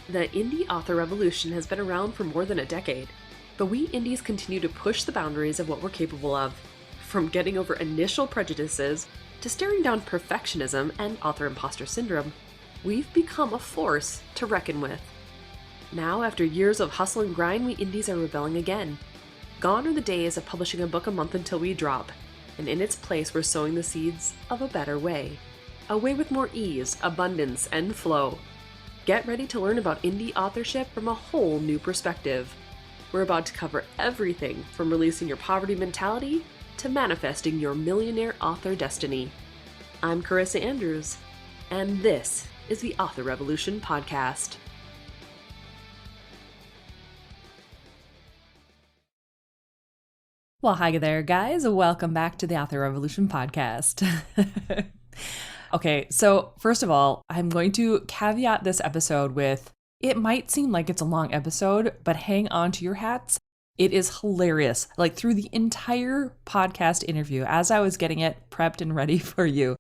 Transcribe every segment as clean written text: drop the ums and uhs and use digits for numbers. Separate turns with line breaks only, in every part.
The indie author revolution has been around for more than a decade, but we indies continue to push the boundaries of what we're capable of. From getting over initial prejudices to staring down perfectionism and author imposter syndrome, we've become a force to reckon with. Now, after years of hustle and grind, we indies are rebelling again. Gone are the days of publishing a book a month until we drop, and in its place we're sowing the seeds of a better way. A way with more ease, abundance, and flow. Get ready to learn about indie authorship from a whole new perspective. We're about to cover everything from releasing your poverty mentality to manifesting your millionaire author destiny. I'm Carissa Andrews, and this is the Author Revolution Podcast. Well, hi there, guys. Welcome back to the Author Revolution Podcast. Okay, so first of all, I'm going to caveat this episode with, it might seem like it's a long episode, but hang on to your hats. It is hilarious. Like through the entire podcast interview, as I was getting it prepped and ready for you,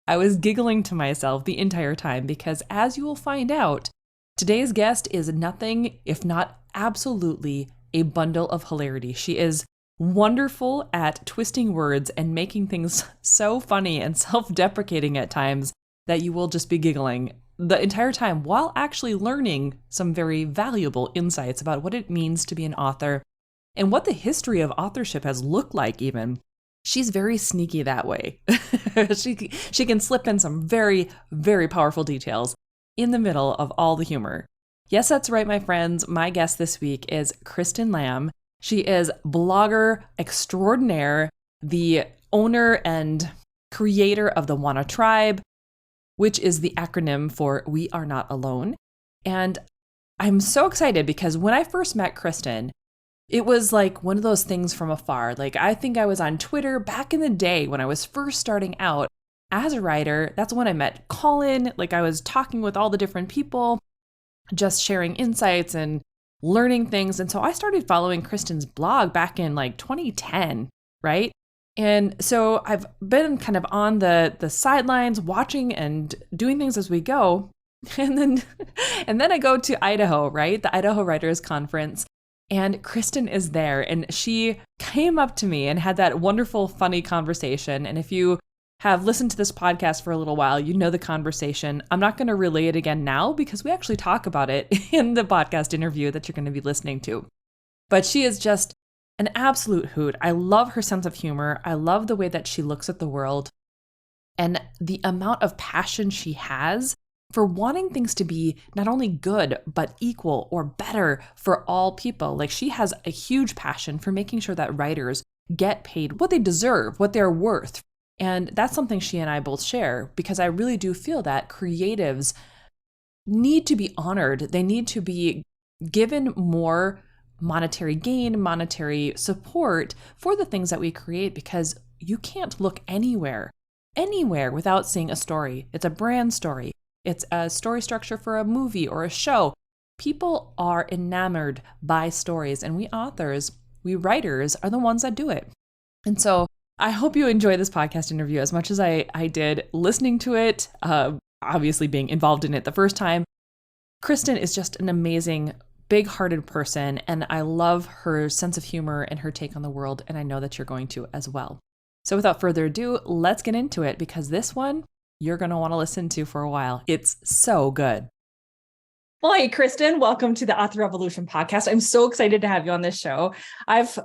I was giggling to myself the entire time because, as you will find out, today's guest is nothing if not absolutely a bundle of hilarity. She is wonderful at twisting words and making things so funny and self-deprecating at times that you will just be giggling the entire time while actually learning some very valuable insights about what it means to be an author and what the history of authorship has looked like even. She's very sneaky that way. She can slip in some very, very powerful details in the middle of all the humor. Yes, that's right, my friends. My guest this week is Kristen Lamb. She is blogger extraordinaire, the owner and creator of the Wanna Tribe, which is the acronym for We Are Not Alone. And I'm so excited because when I first met Kristen, it was like one of those things from afar. Like I think I was on Twitter back in the day when I was first starting out as a writer. That's when I met Colin. Like I was talking with all the different people, just sharing insights and learning things. And so I started following Kristen's blog back in like 2010, right? And so I've been kind of on the sidelines watching and doing things as we go. And then I go to Idaho, right? The Idaho Writers Conference. And Kristen is there. And she came up to me and had that wonderful, funny conversation. And if you have listened to this podcast for a little while, you know the conversation. I'm not going to relay it again now because we actually talk about it in the podcast interview that you're going to be listening to. But she is just an absolute hoot. I love her sense of humor. I love the way that she looks at the world and the amount of passion she has for wanting things to be not only good, but equal or better for all people. Like she has a huge passion for making sure that writers get paid what they deserve, what they're worth. And that's something she and I both share because I really do feel that creatives need to be honored. They need to be given more monetary gain, monetary support for the things that we create because you can't look anywhere without seeing a story. It's a brand story. It's a story structure for a movie or a show. People are enamored by stories, and we authors, we writers are the ones that do it. And so I hope you enjoy this podcast interview as much as I did listening to it, obviously being involved in it the first time. Kristen is just an amazing, big-hearted person, and I love her sense of humor and her take on the world, and I know that you're going to as well. So without further ado, let's get into it because this one you're going to want to listen to for a while. It's so good. Well, hey, Kristen, welcome to the Author Revolution Podcast. I'm so excited to have you on this show. I've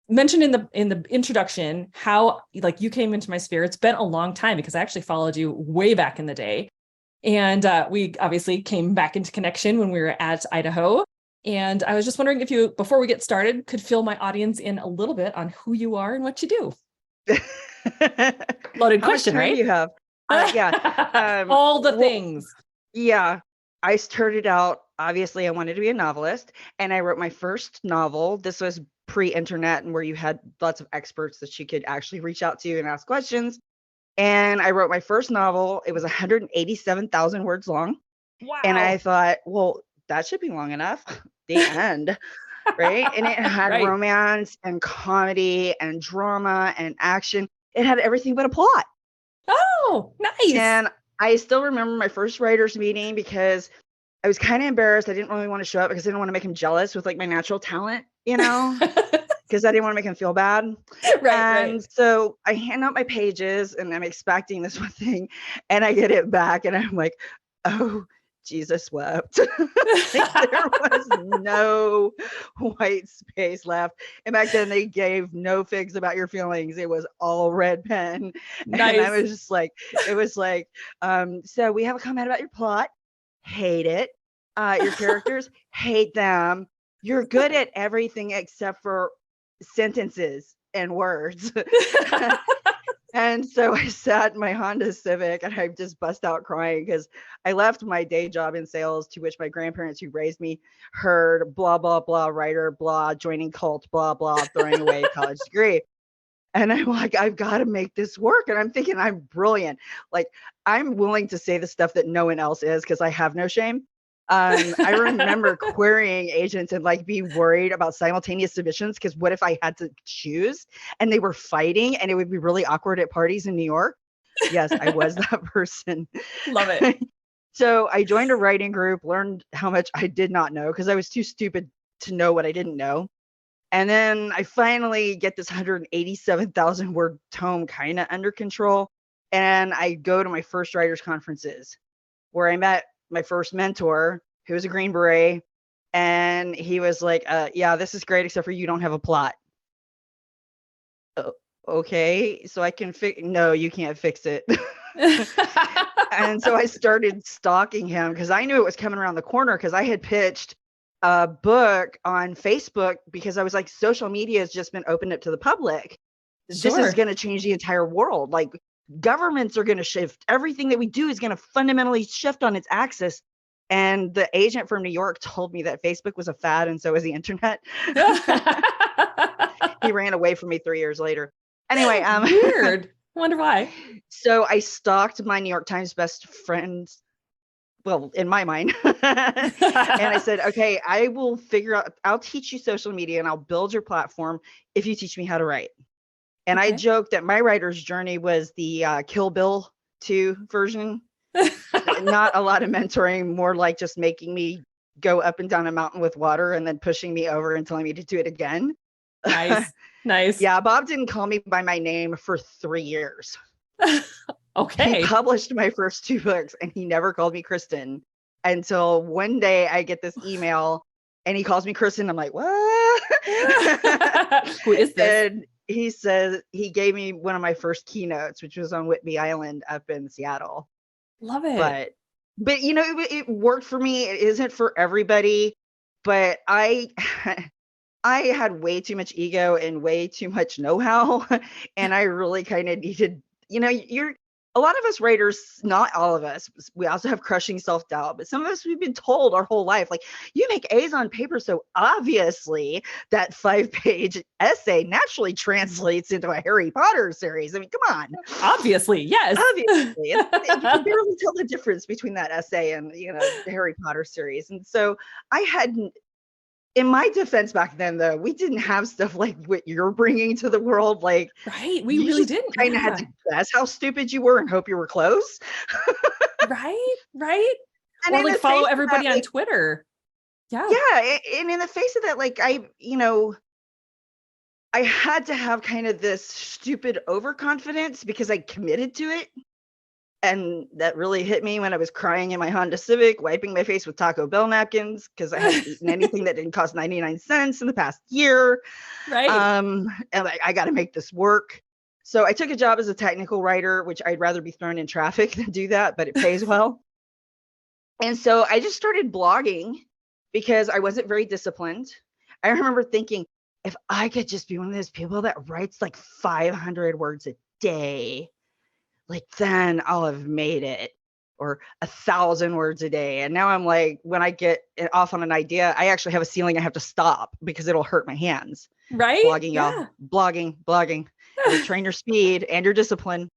mentioned in the introduction how like you came into my sphere. It's been a long time because I actually followed you way back in the day. And we obviously came back into connection when we were at Idaho. And I was just wondering if you, before we get started, could fill my audience in a little bit on who you are and what you do. Loaded question, right?
You have yeah.
All the things.
Yeah. I started out, obviously I wanted to be a novelist and I wrote my first novel. This was pre-internet and where you had lots of experts that you could actually reach out to and ask questions. And I wrote my first novel. It was 187,000 words long.
Wow.
And I thought, well, that should be long enough. The end. Right. And it had romance and comedy and drama and action. It had everything but a plot.
Oh, nice.
And I still remember my first writers meeting because I was kind of embarrassed. I didn't really want to show up because I didn't want to make him jealous with like my natural talent, because I didn't want to make him feel bad.
Right.
And so I hand out my pages and I'm expecting this one thing and I get it back and I'm like, oh, Jesus wept. Like there was no white space left. And back then they gave no figs about your feelings. It was all red pen. And I
Nice.
was just like, it was like, so we have a comment about your plot. Hate it. Your characters, hate them. You're good at everything except for sentences and words. And so I sat in my Honda Civic and I just bust out crying because I left my day job in sales, to which my grandparents who raised me heard blah, blah, blah, writer, blah, joining cult, blah, blah, throwing away college degree. And I'm like, I've got to make this work. And I'm thinking I'm brilliant. Like, I'm willing to say the stuff that no one else is because I have no shame. I remember querying agents and like being worried about simultaneous submissions because what if I had to choose and they were fighting and it would be really awkward at parties in New York? Yes, I was that person.
Love it.
So I joined a writing group, learned how much I did not know because I was too stupid to know what I didn't know. And then I finally get this 187,000 word tome kind of under control. And I go to my first writers' conferences where I met my first mentor, who was a Green Beret. And he was like, yeah, this is great, except for you don't have a plot. Okay, so I can fix. No, you can't fix it. And so I started stalking him because I knew it was coming around the corner because I had pitched a book on Facebook because I was like, social media has just been opened up to the public. This is going to change the entire world. Like governments are going to shift. Everything that we do is going to fundamentally shift on its axis. And the agent from New York told me that Facebook was a fad and so is the internet. He ran away from me 3 years later. Anyway,
weird. Wonder why.
So I stalked my New York Times best friends. Well, in my mind. And I said, okay, I will figure out, I'll teach you social media and I'll build your platform if you teach me how to write. And I joked that my writer's journey was the Kill Bill 2 version. Not a lot of mentoring, more like just making me go up and down a mountain with water and then pushing me over and telling me to do it again.
Nice. Nice.
Yeah, Bob didn't call me by my name for 3 years.
Okay.
He published my first 2 books and he never called me Kristen until one day I get this email and he calls me Kristen. I'm like, what?
Who is this?
And he says he gave me one of my first keynotes, which was on Whidbey Island up in Seattle.
Love it.
But it worked for me. It isn't for everybody, but I had way too much ego and way too much know-how. And I really kind of needed, a lot of us writers, not all of us, we also have crushing self-doubt, but some of us, we've been told our whole life, like, you make A's on paper, so obviously that 5-page essay naturally translates into a Harry Potter series. I mean, come on.
Obviously, yes.
Obviously. You can barely tell the difference between that essay and, the Harry Potter series. And so I hadn't, in my defense back then, though, we didn't have stuff like what you're bringing to the world. Like,
right. We really didn't.
Kind of had to guess how stupid you were and hope you were close.
Right. And or like follow everybody on Twitter. Yeah.
Yeah. And in the face of that, like, I had to have kind of this stupid overconfidence because I committed to it. And that really hit me when I was crying in my Honda Civic, wiping my face with Taco Bell napkins because I hadn't eaten anything that didn't cost 99 cents in the past year.
Right.
And I got to make this work. So I took a job as a technical writer, which I'd rather be thrown in traffic than do that, but it pays well. And so I just started blogging because I wasn't very disciplined. I remember thinking, if I could just be one of those people that writes like 500 words a day, like then I'll have made it, or 1,000 words a day. And now I'm like, when I get off on an idea, I actually have a ceiling I have to stop because it'll hurt my hands.
Right.
Blogging, y'all. Blogging. You train your speed and your discipline.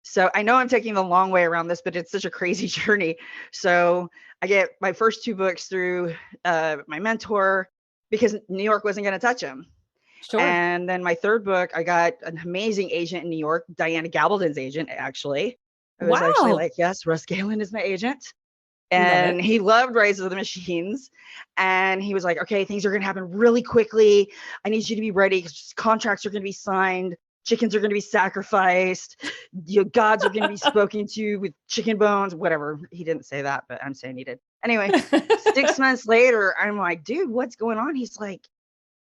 So I know I'm taking the long way around this, but it's such a crazy journey. So I get my first 2 books through my mentor because New York wasn't going to touch them.
Sure.
And then my 3rd book, I got an amazing agent in New York, Diana Gabaldon's agent, actually. I was actually like, yes, Russ Galen is my agent.
Love
And
it.
he loved Rise of the Machines. And he was like, okay, things are going to happen really quickly. I need you to be ready because contracts are going to be signed. Chickens are going to be sacrificed. Gods are going to be spoken to with chicken bones, whatever. He didn't say that, but I'm saying he did. Anyway, 6 months later, I'm like, dude, what's going on? He's like,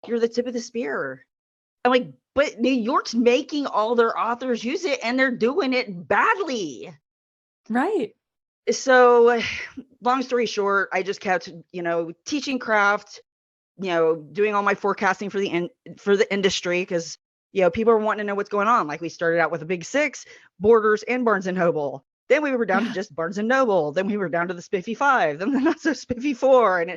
you're the tip of the spear. I'm like, but New York's making all their authors use it and they're doing it badly.
Right.
So long story short, I just kept, teaching craft, doing all my forecasting for the industry because, people are wanting to know what's going on. Like we started out with a big 6, Borders and Barnes and Noble. Then we were down to just Barnes and Noble. Then we were down to the Spiffy 5, then the not so Spiffy 4.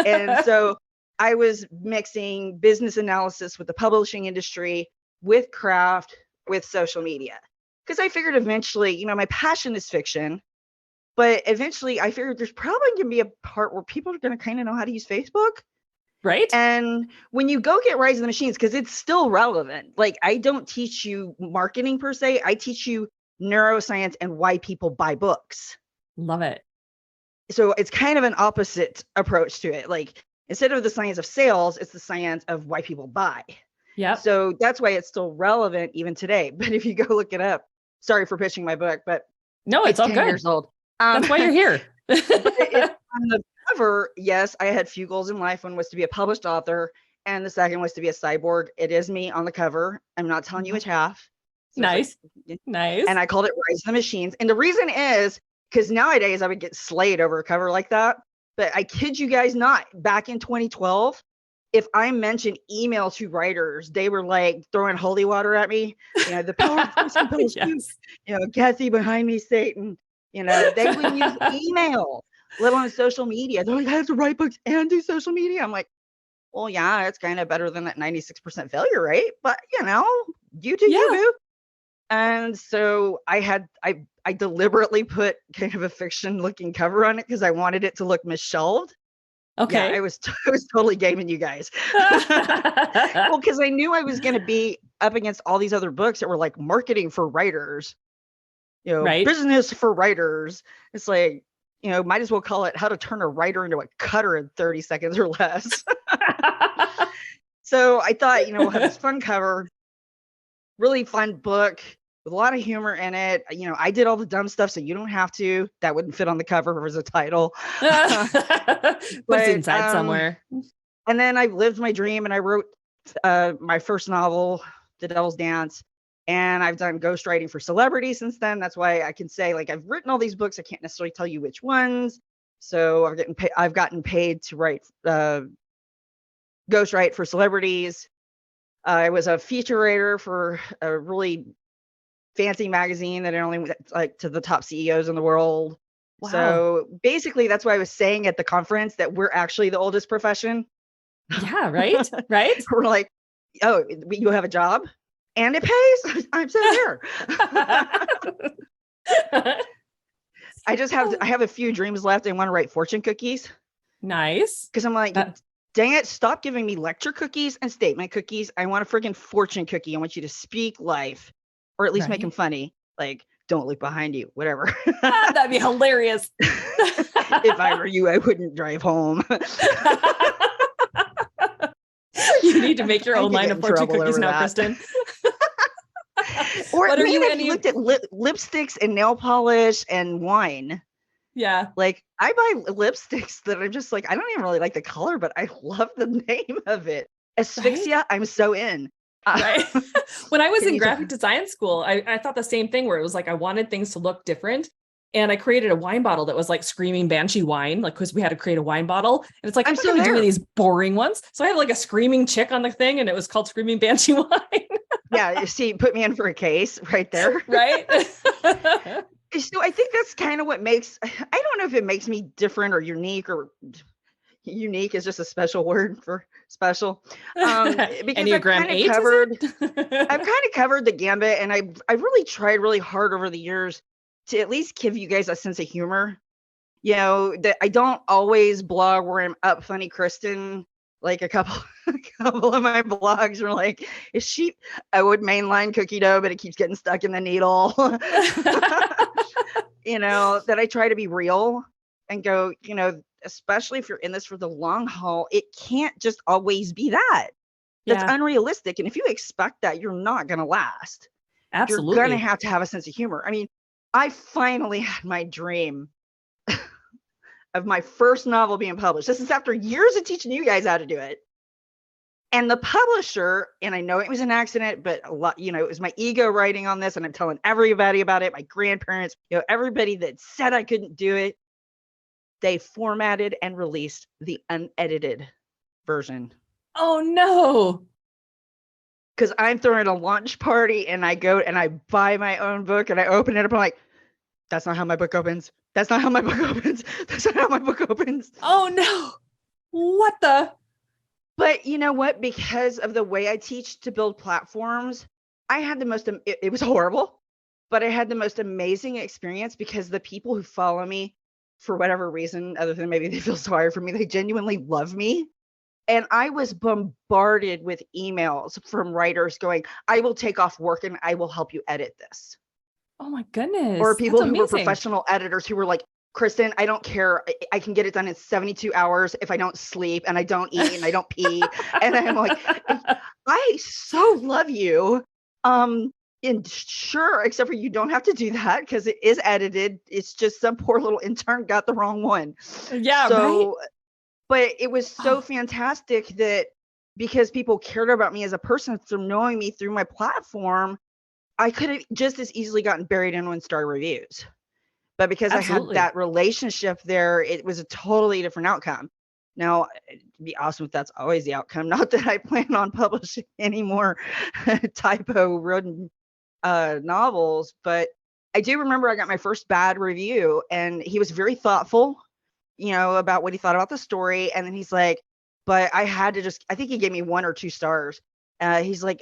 And so I was mixing business analysis with the publishing industry, with craft, with social media. Because I figured eventually, my passion is fiction. But eventually I figured there's probably going to be a part where people are going to kind of know how to use Facebook.
Right.
And when you go get Rise of the Machines, because it's still relevant, like I don't teach you marketing per se. I teach you neuroscience and why people buy books.
Love it.
So it's kind of an opposite approach to it. Like instead of the science of sales, it's the science of why people buy.
Yeah.
So that's why it's still relevant even today. But if you go look it up, sorry for pitching my book, but
no, it's all
10
good.
years old.
That's why you're here.
But on the cover, yes, I had few goals in life. One was to be a published author, and the second was to be a cyborg. It is me on the cover. I'm not telling you which half. So
nice.
Like,
nice.
And I called it Rise of the Machines. And the reason is because nowadays I would get slayed over a cover like that. But I kid you guys not, back in 2012, if I mentioned email to writers, they were like throwing holy water at me. The power of person yes. Kathy behind me, Satan. They wouldn't use email, let alone social media. They're like, I have to write books and do social media. I'm like, well, yeah, it's kind of better than that 96% failure rate, but you do you, boo. And so I deliberately put kind of a fiction looking cover on it because I wanted it to look misshelved.
Okay.
Yeah, I was totally gaming you guys. Well, because I knew I was going to be up against all these other books that were like marketing for writers.
Right.
Business for writers. It's like, might as well call it How to Turn a Writer into a Cutter in 30 seconds or less. So I thought, we'll have this fun cover, really fun book with a lot of humor in it. I did all the dumb stuff, so you don't have to. That wouldn't fit on the cover as a title.
But it's inside somewhere.
And then I lived my dream and I wrote my first novel, The Devil's Dance. And I've done ghostwriting for celebrities since then. That's why I can say, like, I've written all these books. I can't necessarily tell you which ones. So I've gotten paid to write, ghostwrite for celebrities. I was a feature writer for a really fancy magazine that only went like to the top CEOs in the world. Wow. So basically, that's why I was saying at the conference that we're actually the oldest profession.
Yeah, right. Right.
We're like, oh, you have a job? And it pays. I'm so there. I have a few dreams left. I want to write fortune cookies.
Nice.
Because I'm like, dang it, stop giving me lecture cookies and statement cookies. I want a freaking fortune cookie. I want you to speak life, or at least make them funny. Like, don't look behind you, whatever.
That'd be hilarious.
If I were you, I wouldn't drive home.
You need to make your own line of fortune cookies now, Kristen.
Or maybe if you looked at lipsticks and nail polish and wine.
Yeah.
Like I buy lipsticks that are just like, I don't even really like the color, but I love the name of it. Asphyxia, right? I'm so in.
Right. When I was in graphic design school, I thought the same thing where it was like, I wanted things to look different. And I created a wine bottle that was like Screaming Banshee wine, like, because we had to create a wine bottle. And it's like, I'm still doing these boring ones. So I had like a screaming chick on the thing and it was called Screaming Banshee wine.
Yeah. You see, put me in for a case right there.
Right.
So I think that's kind of what makes, I don't know if it makes me different or unique unique is just a special word for special. Because
Enneagram 8,
I've kind of covered the gambit, and I really tried really hard over the years to at least give you guys a sense of humor. That I don't always blog where I'm up funny Kristen. Like a couple of my blogs are like, I would mainline cookie dough, but it keeps getting stuck in the needle. That I try to be real. and go, especially if you're in this for the long haul, it can't just always be that. That's
Yeah,
unrealistic. And if you expect that, you're not going to last. You're going
absolutely.
to have a sense of humor. I mean, I finally had my dream of my first novel being published. This is after years of teaching you guys how to do it. And the publisher, and I know it was an accident, but a lot, it was my ego writing on this, and I'm telling everybody about it, my grandparents, everybody that said I couldn't do it. They formatted and released the unedited version.
Oh no.
Because I'm throwing a launch party and I go and I buy my own book and I open it up. I'm like, that's not how my book opens. That's not how my book opens. That's not how my book opens.
Oh no. What the?
But you know what? Because of the way I teach to build platforms, I had the most, it was horrible, but I had the most amazing experience because the people who follow me, for whatever reason, other than maybe they feel sorry for me, they genuinely love me. And I was bombarded with emails from writers going, I will take off work and I will help you edit this.
Oh my
Or
goodness. That's
people who were
amazing.
professional editors who were like, Kristen, I don't care. I can get it done in 72 hours if I don't sleep and I don't eat and I don't pee. And I'm like, I so love you. And sure, except for you don't have to do that because it is edited. It's just some poor little intern got the wrong one.
Yeah, right?
So, but it was so
Oh,
fantastic that because people cared about me as a person from knowing me through my platform, I could have just as easily gotten buried in 1-star reviews. But because I had
absolutely.
that relationship there, it was a totally different outcome. Now, it'd be awesome if that's always the outcome. Not that I plan on publishing any more typo-ridden novels, but I do remember I got my first bad review, and he was very thoughtful, about what he thought about the story. And then he's like, but I had to I think he gave me 1 or 2 stars. He's like,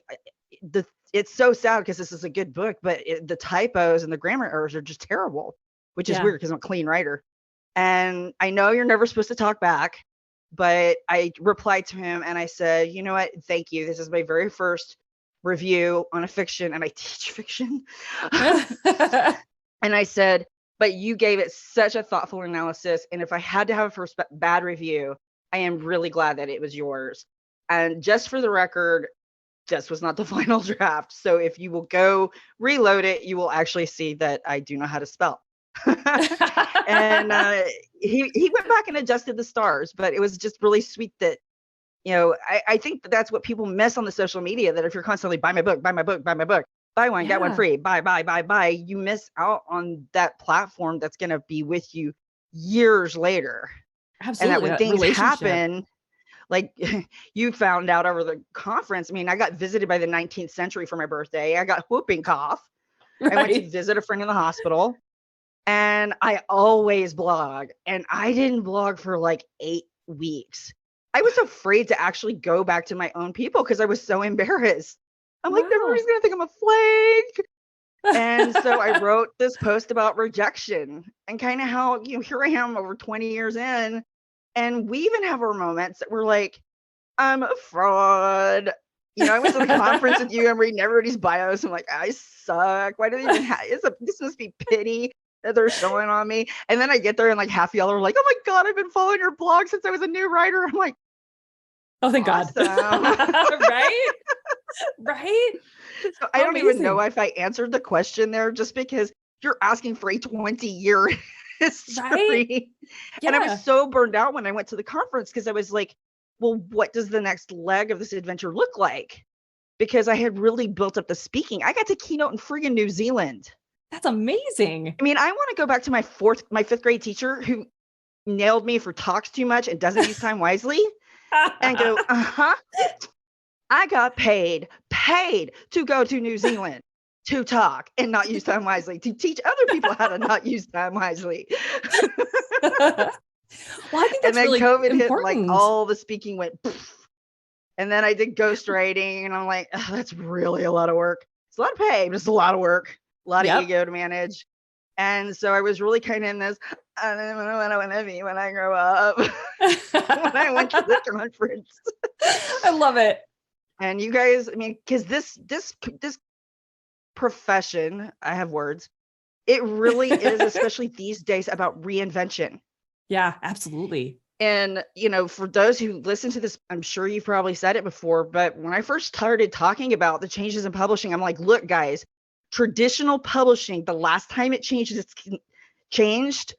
it's so sad because this is a good book, but the typos and the grammar errors are just terrible, which is
Yeah.
weird because I'm a clean writer. And I know you're never supposed to talk back, but I replied to him and I said, you know what? Thank you. This is my very first review on a fiction, and I teach fiction. And I said, but you gave it such a thoughtful analysis. And if I had to have a first bad review, I am really glad that it was yours. And just for the record, this was not the final draft. So if you will go reload it, you will actually see that I do know how to spell. And he went back and adjusted the stars, but it was just really sweet that, I think that's what people miss on the social media, that if you're constantly buy my book, buy my book, buy my book, buy one, get one
Yeah,
free, buy, you miss out on that platform that's going to be with you years later. And that
absolutely.
when
That
things
relationship.
happen, like you found out over the conference. I mean, I got visited by the 19th century for my birthday. I got whooping cough. I went to
Right.
visit a friend in the hospital, and I always blog. And I didn't blog for like 8 weeks. I was afraid to actually go back to my own people because I was so embarrassed. I'm like,
Wow.
everybody's going to think I'm a flake. And so I wrote this post about rejection and kind of how, here I am over 20 years in. And we even have our moments that we're like, I'm a fraud. I went to the conference with you. I'm reading everybody's bios. I'm like, I suck. Why do they even have this? Must be pity that they're showing on me. And then I get there and like half y'all are like, oh my God, I've been following your blog since I was a new writer. I'm like,
Oh, thank God.
awesome.
Right? Right?
So I
How
don't even know
amazing.
if I answered the question there, just because you're asking for a 20-year
Right?
history. And I was
Yeah.
so burned out when I went to the conference because I was like, well, what does the next leg of this adventure look like? Because I had really built up the speaking. I got to keynote in friggin' New Zealand.
That's amazing.
I mean, I want to go back to my 5th grade teacher who nailed me for talks too much and doesn't use time wisely, and go, I got paid to go to New Zealand to talk and not use time wisely, to teach other people how to not use time wisely.
Well, I think
And
that's
then
really
COVID hit, and like
important.
all the speaking went poof. And then I did ghostwriting, and I'm like, that's really a lot of work. It's a lot of pay, but it's a lot of work, a lot of
Yep.
ego to manage. And so I was really kind of in this, I don't know what I want to be when I grow up. When I went to the conference.
I love it.
And you guys, I mean, because this profession, I have words, it really is, especially these days, about reinvention.
Yeah, absolutely.
And, for those who listen to this, I'm sure you've probably said it before, but when I first started talking about the changes in publishing, I'm like, look, guys, traditional publishing, the last time it changed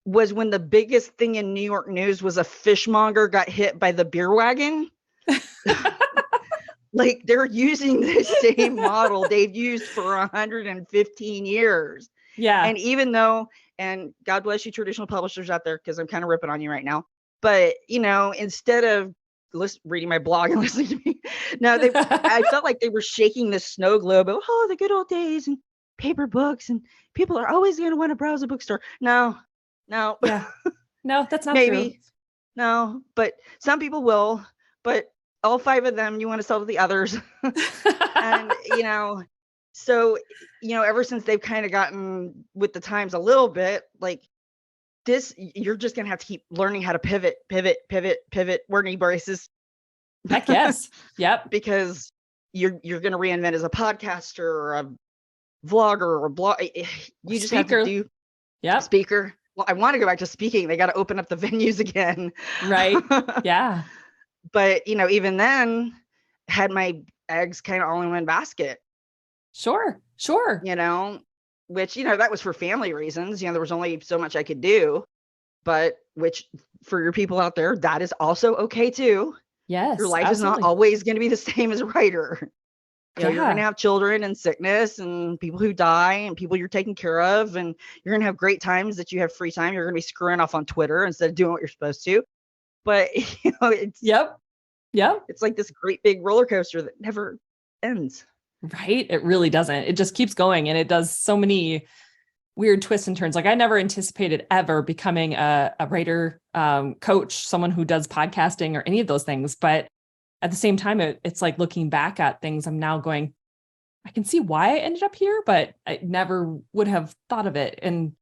was when the biggest thing in New York news was a fishmonger got hit by the beer wagon. Like, they're using the same model they've used for 115 years.
Yeah.
And even though, and God bless you traditional publishers out there, because I'm kind of ripping on you right now, but instead of reading my blog and listening to me, no, I felt like they were shaking the snow globe of, oh, the good old days and paper books, and people are always going to want to browse a bookstore. No.
Yeah. No, that's not true.
Maybe. No, but some people will, but all 5 of them you want to sell to the others. And so ever since they've kind of gotten with the times a little bit, like, this, you're just gonna have to keep learning how to pivot, wear knee braces.
Heck yes. Yep.
Because you're gonna reinvent as a podcaster or a vlogger or a blog. You just have to do speaker. Well, I want to go back to speaking. They got to open up the venues again.
Right. Yeah.
But even then, had my eggs kind of all in one basket.
Sure.
Which, that was for family reasons. There was only so much I could do, but which, for your people out there, that is also okay too.
Yes.
Your life
absolutely.
is not always going to be the same as a writer. You're going to have children and sickness and people who die and people you're taking care of. And you're going to have great times that you have free time. You're going to be screwing off on Twitter instead of doing what you're supposed to. But, it's,
Yep.
It's like this great big roller coaster that never ends.
Right. It really doesn't. It just keeps going, and it does so many weird twists and turns. Like, I never anticipated ever becoming a writer, coach, someone who does podcasting or any of those things. But at the same time, it's like looking back at things, I'm now going, I can see why I ended up here, but I never would have thought of it. And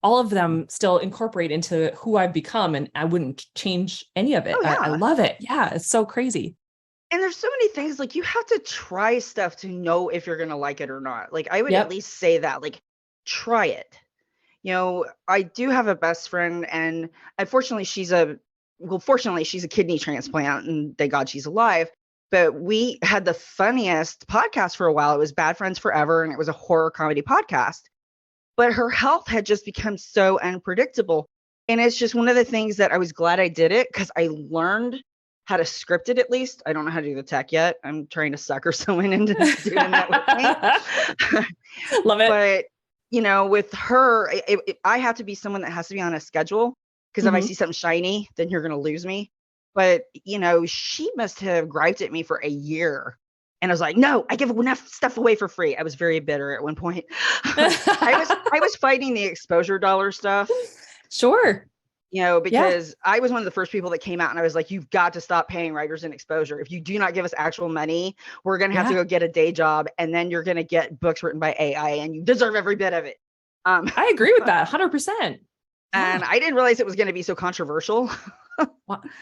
all of them still incorporate into who I've become, and I wouldn't change any of it.
Oh, yeah.
I love it. Yeah. It's so crazy.
And there's so many things, like, you have to try stuff to know if you're going to like it or not. Like, I would at least say that, like, try it. I do have a best friend, and unfortunately fortunately she's a kidney transplant, and thank God she's alive. But we had the funniest podcast for a while. It was Bad Friends Forever, and it was a horror comedy podcast. But her health had just become so unpredictable. And it's just one of the things that I was glad I did it, because I learned how to script it at least. I don't know how to do the tech yet. I'm trying to sucker someone into doing that with me.
Love it.
But, with her, I have to be someone that has to be on a schedule, because if I see something shiny, then you're going to lose me. But, she must have griped at me for a year. And I was like, no, I give enough stuff away for free. I was very bitter at one point. I was fighting the exposure dollar stuff.
Sure.
Because I was one of the first people that came out, and I was like, you've got to stop paying writers in exposure. If you do not give us actual money, we're going to have to go get a day job, and then you're going to get books written by AI, and you deserve every bit of it.
I agree with that 100%.
And I didn't realize it was going to be so controversial.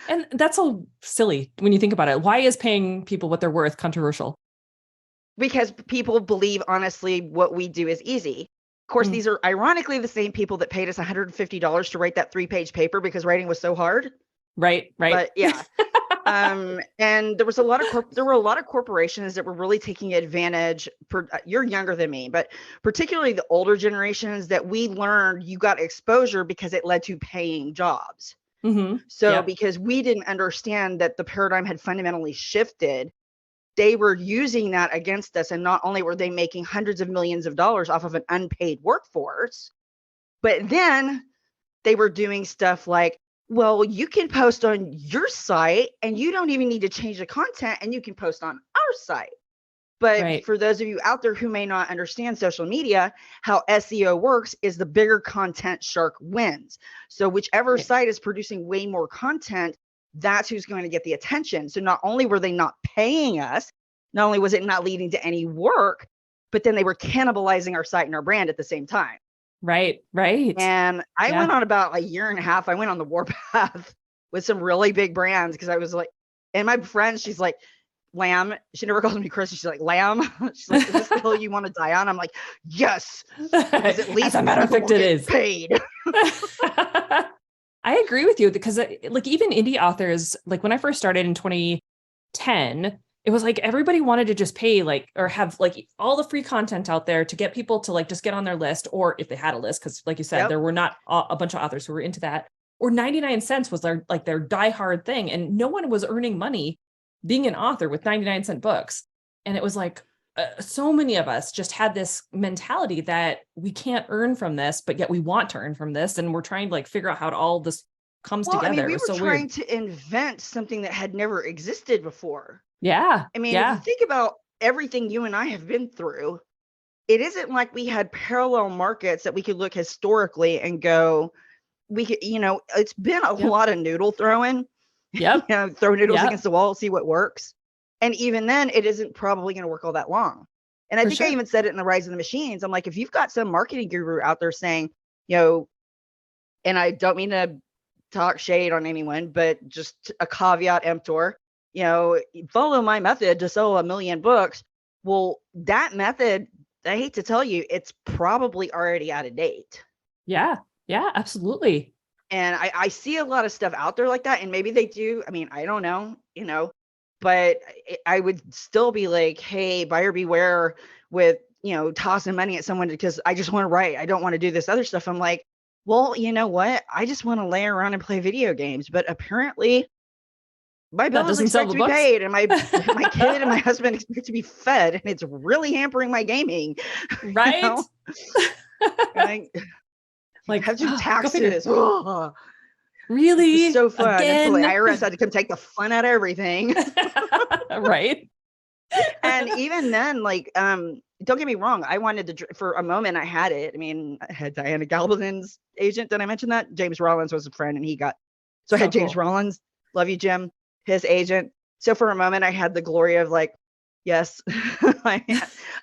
And that's so silly when you think about it. Why is paying people what they're worth controversial?
Because people believe, honestly, what we do is easy. Of course, these are ironically the same people that paid us $150 to write that 3-page paper because writing was so hard.
Right.
But yeah. And there were a lot of corporations that were really taking advantage. You're younger than me, but particularly the older generations, that we learned you got exposure because it led to paying jobs. So because we didn't understand that the paradigm had fundamentally shifted, they were using that against us. And not only were they making hundreds of millions of dollars off of an unpaid workforce, but then they were doing stuff like, well, you can post on your site and you don't even need to change the content, and you can post on our site. But for those of you out there who may not understand social media, how SEO works is the bigger content shark wins. So whichever site is producing way more content, that's who's going to get the attention. So not only were they not paying us, not only was it not leading to any work, but then they were cannibalizing our site and our brand at the same time.
Right.
And I went on about a year and a half. I went on the warpath with some really big brands, because I was like, and my friend, she's like, Lamb. She never calls me Kristen. She's like, Lamb. She's like, is this the hill you want to die on? I'm like, yes. Because at least
as a matter of fact, it is
paid.
I agree with you because like even indie authors, like when I first started in 2010, it was like everybody wanted to just pay like or have like all the free content out there to get people to like just get on their list, or if they had a list, because like you said,
Yep.
there were not a bunch of authors who were into that, or 99 cents was their like their diehard thing, and no one was earning money being an author with 99-cent books. And it was like so many of us just had this mentality that we can't earn from this, but yet we want to earn from this, and we're trying to like figure out how all this comes
Well, I
together.
mean,
It
we
was
were
so
trying
weird.
to invent something that had never existed before.
Yeah.
I mean, if you
Yeah.
think about everything you and I have been through, it isn't like we had parallel markets that we could look historically and go, we could, it's been a
Yep.
lot of noodle throwing,
Yep.
throw noodles
Yep.
against the wall, see what works. And even then, it isn't probably going to work all that long. And I
For
think I
sure.
even said it in the Rise of the Machines. I'm like, if you've got some marketing guru out there saying, you know, and I don't mean to talk shade on anyone, but just a caveat emptor, follow my method to sell 1 million books. Well, that method, I hate to tell you, it's probably already out of date.
Yeah. Yeah, absolutely.
And I see a lot of stuff out there like that. And maybe they do. I mean, I don't know, but I would still be like, hey, buyer beware with, tossing money at someone because I just want to write. I don't want to do this other stuff. I'm like, well, you know what? I just want to lay around and play video games. But apparently my
That
bills
doesn't sell
expect
the
to be
books.
paid, and my kid and my husband expect to be fed, and it's really hampering my gaming. you
Right?
know? Like,
Like,
have to do
go figure.
taxes. Oh, this is
Really?
so fun until the
Again?
IRS had to come take the fun out of everything.
Right?
And even then, like, don't get me wrong, I wanted to, for a moment, I had it. I mean, I had Diana Gabaldon's agent. Did I mention that? James Rollins was a friend, and so I
So
had James
cool.
Rollins, love you, Jim, his agent. So for a moment, I had the glory of like, yes, I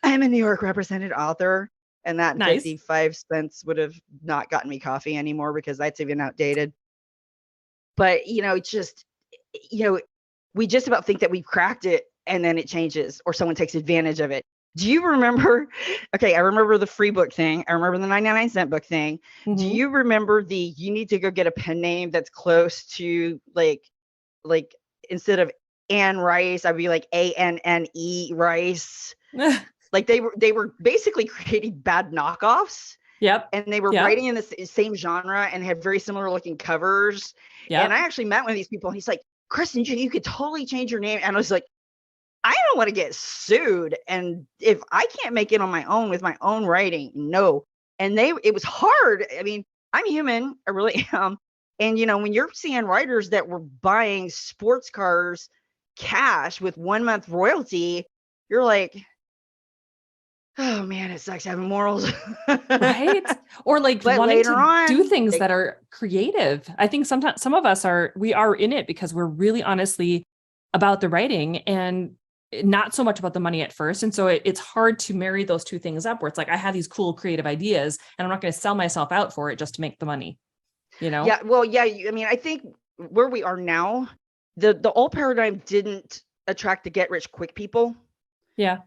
am a New York represented author. And that
Nice.
55 cents would have not gotten me coffee anymore because that's even outdated. But, we just about think that we've cracked it and then it changes or someone takes advantage of it. Do you remember? Okay, I remember the free book thing. I remember the 99-cent book thing. Do
Mm-hmm.
you remember you need to go get a pen name that's close to like instead of Anne Rice, I'd be like ANNE Rice. Like they were basically creating bad knockoffs.
Yep.
And they were
Yep.
writing in the same genre and had very similar looking covers. And I
Yep.
actually met one of these people and he's like, Kristen, you could totally change your name. And I was like, I don't want to get sued. And if I can't make it on my own with my own writing, no. And it was hard. I mean, I'm human. I really am. And, when you're seeing writers that were buying sports cars cash with 1 month royalty, you're like, oh man, it sucks having morals.
Right? Or like
But
wanting
later
to do
on,
things that are creative. I think sometimes some of us we are in it because we're really honestly about the writing and not so much about the money at first. And so it's hard to marry those two things up where it's like, I have these cool creative ideas and I'm not going to sell myself out for it just to make the money,
yeah, well, yeah, I mean, I think where we are now, the old paradigm didn't attract the get rich quick people.
Yeah.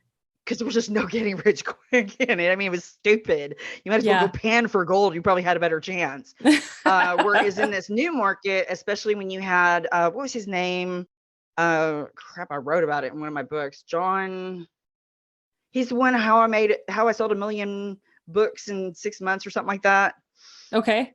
Because there was just no getting rich quick in it. I mean, it was stupid. You might as well
Yeah.
go pan for gold. You probably had a better chance. Whereas in this new market, especially when you had, what was his name? Crap, I wrote about it in one of my books. John, he's the one, how I sold 1 million books in 6 months or something like that.
Okay.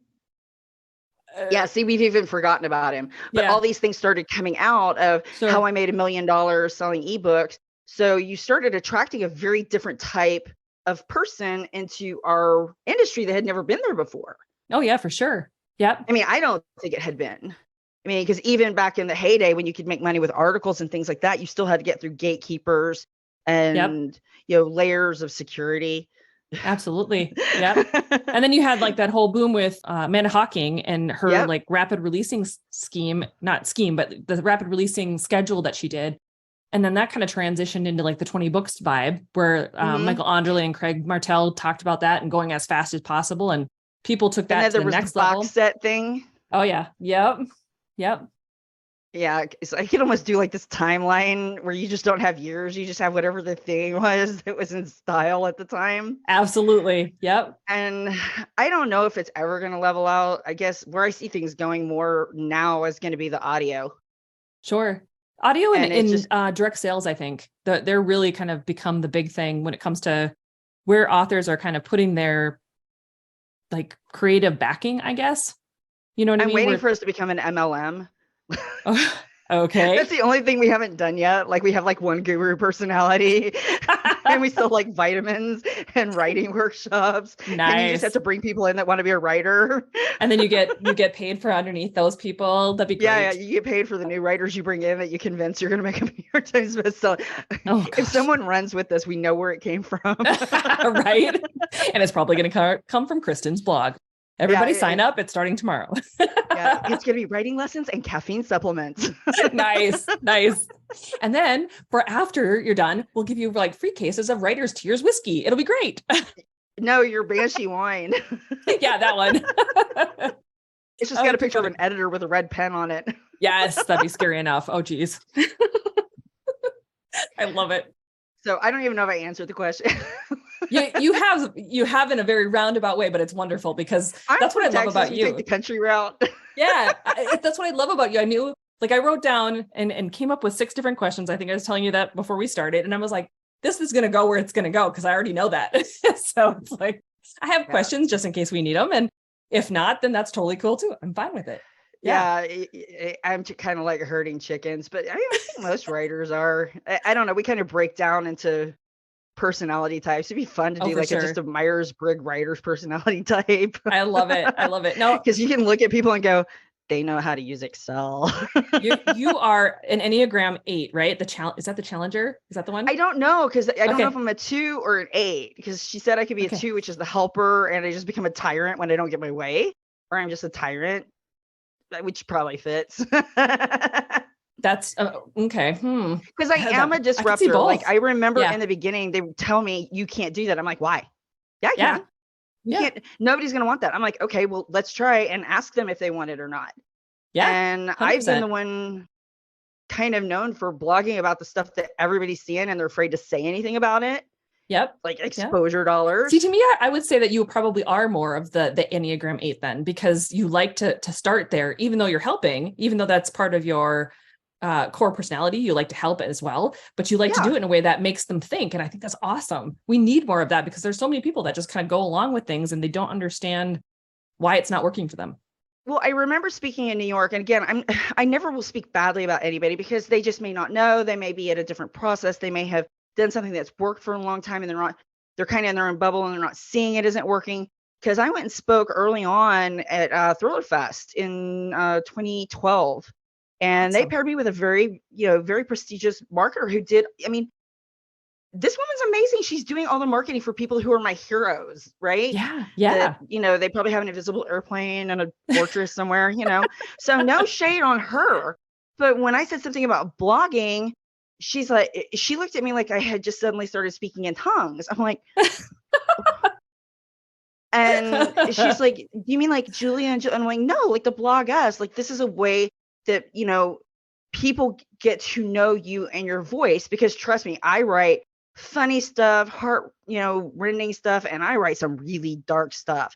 Yeah, see, we've even forgotten about him. But
Yeah.
all these things started coming out of
Sure.
how I made $1 million selling ebooks. So you started attracting a very different type of person into our industry that had never been there before.
Oh yeah, for sure. Yep.
I mean, I don't think it had been. I mean, because even back in the heyday when you could make money with articles and things like that, you still had to get through gatekeepers and layers of security.
Absolutely. Yep. And then you had like that whole boom with Amanda Hawking and her like rapid releasing not scheme, but the rapid releasing schedule that she did. And then that kind of transitioned into like the 20 books vibe where Michael Anderle and Craig Martell talked about that and going as fast as possible. And people took that to the next level.
Box set thing.
Oh yeah. Yep. Yep.
Yeah, so I could almost do like this timeline where you just don't have years. You just have whatever the thing was that was in style at the time.
Absolutely. Yep.
And I don't know if it's ever going to level out. I guess where I see things going more now is going to be the audio.
Sure. Audio and
And it's
in
just,
direct sales, I think they're really kind of become the big thing when it comes to where authors are kind of putting their like creative backing, I guess. You know what I
I'm
mean?
waiting
Where
for us to become an MLM.
oh, okay.
That's the only thing we haven't done yet. Like we have like one guru personality and we still like vitamins and writing workshops. And you just have
Nice.
to bring people in that want to be a writer.
And then you get paid for underneath those people. That'd be
Yeah,
great.
you get paid for the new writers you bring in that you convince you're going to make a New York Times bestseller.
Oh
If
gosh.
someone runs with this, we know where it came from.
Right. And it's probably going to come from Kristen's blog.
Yeah,
Everybody sign up. It's starting tomorrow.
yeah, it's going to be writing lessons and caffeine supplements.
Nice. Nice. And then for after you're done, we'll give you like free cases of Writer's Tears whiskey. It'll be great.
No, your Banshee wine.
Yeah, that one.
It's just
Oh,
got a
it'd be
picture of
funny.
an editor with a red pen on it.
Yes, that'd be scary enough. Oh, geez. I love it.
So I don't even know if I answered the question.
You have in a very roundabout way, but it's wonderful because
I'm
that's what
from
I love
Texas.
about
We take the
you.
country route.
Yeah, that's what I love about you. I knew, like, I wrote down and came up with 6 different questions. I think I was telling you that before we started, and I was like, this is going to go where it's going to go because I already know that. So it's like I have
Yeah.
questions just in case we need them, and if not, then that's totally cool too. I'm fine with it. Yeah,
Yeah, I'm kind of like herding chickens, but I mean, I think most writers are. I don't know. We kind of break down into personality types. It'd be fun to
oh
do
for
like a just
sure.
a Myers-Briggs writer's personality type
I love it. I love it. No,
because you can look at people and go, they know how to use Excel.
you are an Enneagram 8, right? The challenge is that the Challenger? Is that the one?
I don't know because I don't know if
Okay.
I'm a 2 or an 8 because she said I could be a
Okay.
2, which is the helper, and I just become a tyrant when I don't get my way, or I'm just a tyrant, which probably fits.
That's okay.
Because I am a
I could see
disruptor. Like
both.
I remember
Yeah.
in the beginning, they would tell me you can't do that. I'm like, why? Yeah, I
Yeah.
can. You
Yeah.
can't. Nobody's gonna want that. I'm like, okay, well, let's try and ask them if they want it or not.
Yeah.
And I've been the
100%.
one kind of known for blogging about the stuff that everybody's seeing and they're afraid to say anything about it,
Yep.
like
Yeah.
exposure
See, to
dollars.
me, I would say that you probably are more of the Enneagram 8 then, because you like to start there, even though you're helping, even though that's part of your core personality, you like to help as well, but you like to do
Yeah.
it in a way that makes them think. And I think that's awesome. We need more of that because there's so many people that just kind of go along with things and they don't understand why it's not working for them.
Well, I remember speaking in New York, and again, I never will speak badly about anybody because they just may not know. They may be at a different process. They may have done something that's worked for a long time, and they're kind of in their own bubble, and they're not seeing it isn't working. Because I went and spoke early on at Thriller Fest in 2012, and they
Awesome.
paired me with a very prestigious marketer who did. I mean, this woman's amazing. She's doing all the marketing for people who are my heroes, right?
Yeah.
That,
Yeah.
they probably have an invisible airplane and a fortress somewhere. So no shade on her. But when I said something about blogging, she looked at me like I had just suddenly started speaking in tongues. I'm like, and she's like, do you mean like Julia and I'm like, no, like the blog us, like this is a way that, people get to know you and your voice because trust me, I write funny stuff, rending stuff, and I write some really dark stuff.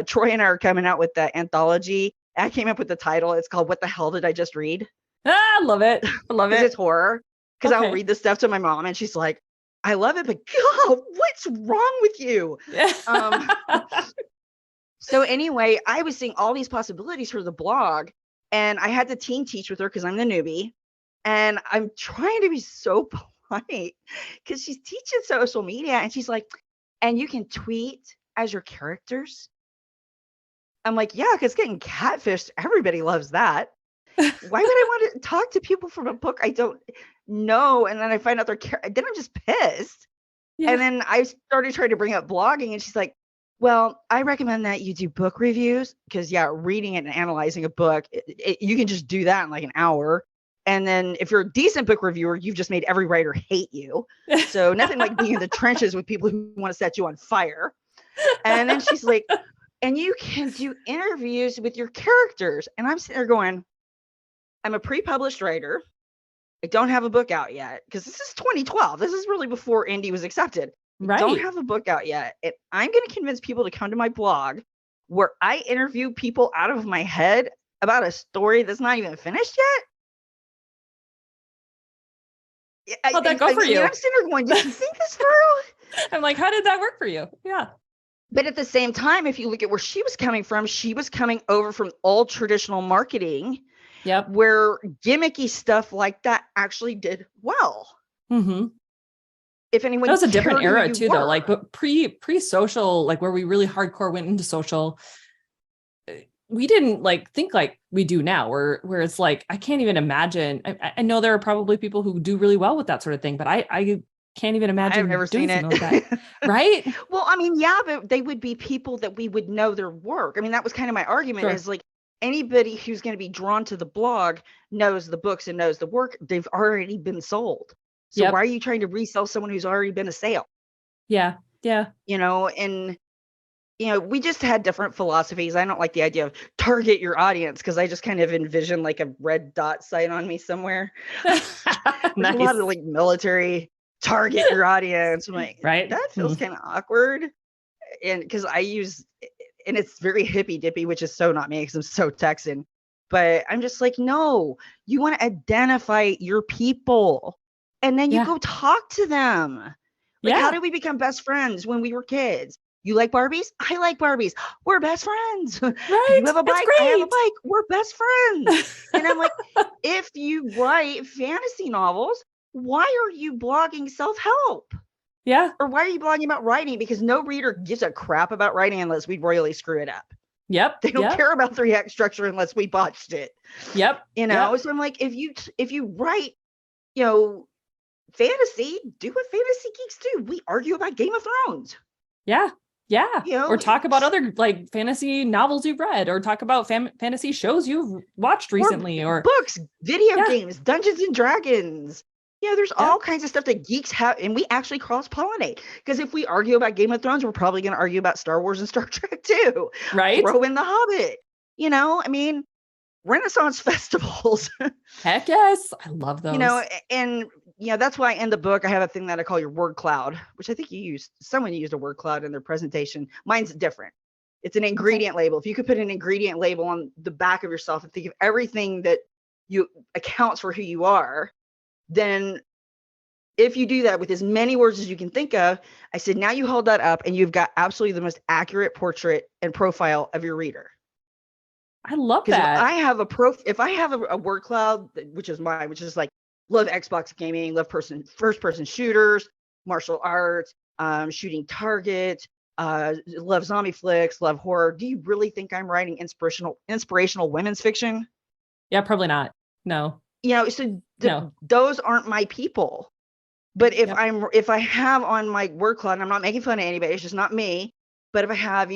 Troy and I are coming out with that anthology. I came up with the title. It's called What the Hell Did I Just Read?
I love it. I love
Because
it.
it's horror. Because I'll
Okay.
read this stuff to my mom and she's like, I love it, but God, what's wrong with you?
Yeah.
Um, so anyway, I was seeing all these possibilities for the blog, and I had to team teach with her because I'm the newbie, and I'm trying to be so polite because she's teaching social media, and she's like, "And you can tweet as your characters." I'm like, "Yeah, because getting catfished, everybody loves that. Why would I want to talk to people from a book I don't know?" And then I find out then I'm just pissed. And
Yeah.
then I started trying to bring up blogging, and she's like, well, I recommend that you do book reviews because, yeah, reading it and analyzing a book, you can just do that in like an hour. And then if you're a decent book reviewer, you've just made every writer hate you. So nothing like being in the trenches with people who want to set you on fire. And then she's like, and you can do interviews with your characters. And I'm sitting there going, I'm a pre-published writer. I don't have a book out yet because this is 2012. This is really before indie was accepted. I don't have a book out yet. And I'm going to convince people to come to my blog where I interview people out of my head about a story that's not even finished yet.
How'd that go for you?
I'm sitting there going, did you think this through?
I'm like, how did that work for you? Yeah.
But at the same time, if you look at where she was coming from, she was coming over from all traditional marketing.
Yep.
Where gimmicky stuff like that actually did well.
Mm-hmm.
If anyone,
that was a different era too, though. Like, but pre-social, like where we really hardcore went into social, we didn't like think like we do now, where it's like, I can't even imagine. I know there are probably people who do really well with that sort of thing, but I can't even imagine.
I've never seen it.
Like that. Right?
Well, I mean, yeah, but they would be people that we would know their work. I mean, that was kind of my argument. Sure. Is like, anybody who's going to be drawn to the blog knows the books and knows the work. They've already been sold. So why are you trying to resell someone who's already been a sale?
Yeah. Yeah.
And we just had different philosophies. I don't like the idea of target your audience because I just kind of envision like a red dot sight on me somewhere. Nice. A lot of like military target your audience. I'm like, right. That feels kind of awkward. And because I use, and it's very hippy dippy, which is so not me because I'm so Texan. But I'm just like, no, you want to identify your people and then you go talk to them. Like, how did we become best friends when we were kids? You like Barbies? I like Barbies. We're best friends. Right. You have a bike. I have a bike. We're best friends. And I'm like, if you write fantasy novels, why are you blogging self-help?
Yeah.
Or why are you blogging about writing? Because no reader gives a crap about writing unless we royally screw it up.
Yep.
They don't care about 3-act structure unless we botched it.
Yep.
So I'm like, if you write, fantasy, do what fantasy geeks do. We argue about Game of Thrones.
Yeah. Yeah. Or talk about other like fantasy novels you've read, or talk about fantasy shows you've watched recently, or
books, video games, Dungeons and Dragons. There's all kinds of stuff that geeks have, and we actually cross-pollinate. Because if we argue about Game of Thrones, we're probably going to argue about Star Wars and Star Trek too.
Right.
Throw in The Hobbit. I mean, Renaissance festivals.
Heck yes. I love those.
And that's why in the book, I have a thing that I call your word cloud, which I think someone used a word cloud in their presentation. Mine's different. It's an ingredient label. If you could put an ingredient label on the back of yourself and think of everything that accounts for who you are, then if you do that with as many words as you can think of, I said, now you hold that up and you've got absolutely the most accurate portrait and profile of your reader.
I love that.
If I have a word cloud, which is mine, which is like, love Xbox gaming, love first person shooters, martial arts, shooting targets, love zombie flicks, love horror. Do you really think I'm writing inspirational women's fiction?
Yeah, probably not. No.
Those aren't my people. But if I have on my word cloud, and I'm not making fun of anybody, it's just not me. But if I have,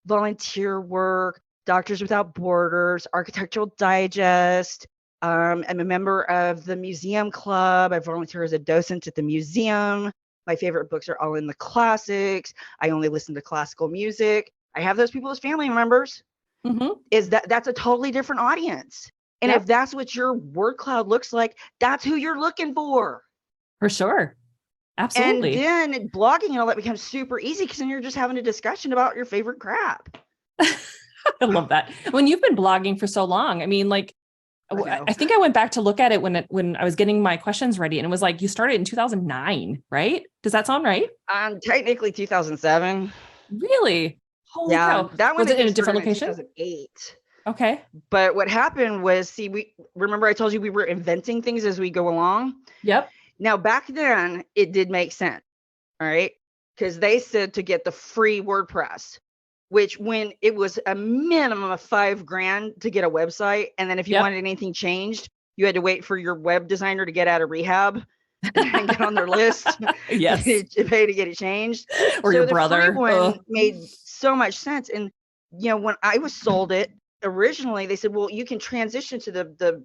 volunteer work, Doctors Without Borders, Architectural Digest, I'm a member of the museum club. I volunteer as a docent at the museum. My favorite books are all in the classics. I only listen to classical music. I have those people as family members. Mm-hmm. That's a totally different audience. And if that's what your word cloud looks like, that's who you're looking for.
For sure. Absolutely.
And then blogging and all that becomes super easy because then you're just having a discussion about your favorite crap.
I love that. When you've been blogging for so long, I mean, like, I think I went back to look at it when I was getting my questions ready, and it was like, you started in 2009, right? Does that sound right?
Technically 2007.
Really? Holy cow.
That one
was it in a different location?
2008.
Okay.
But what happened was, remember I told you we were inventing things as we go along?
Yep.
Now, back then, it did make sense, all right? Because they said to get the free WordPress, which when it was a minimum of $5,000 to get a website. And then if you wanted anything changed, you had to wait for your web designer to get out of rehab and get on their list.
Yes.
To pay to get it changed.
Or your brother.
The free one made so much sense. And, when I was sold it, originally they said, well, you can transition to the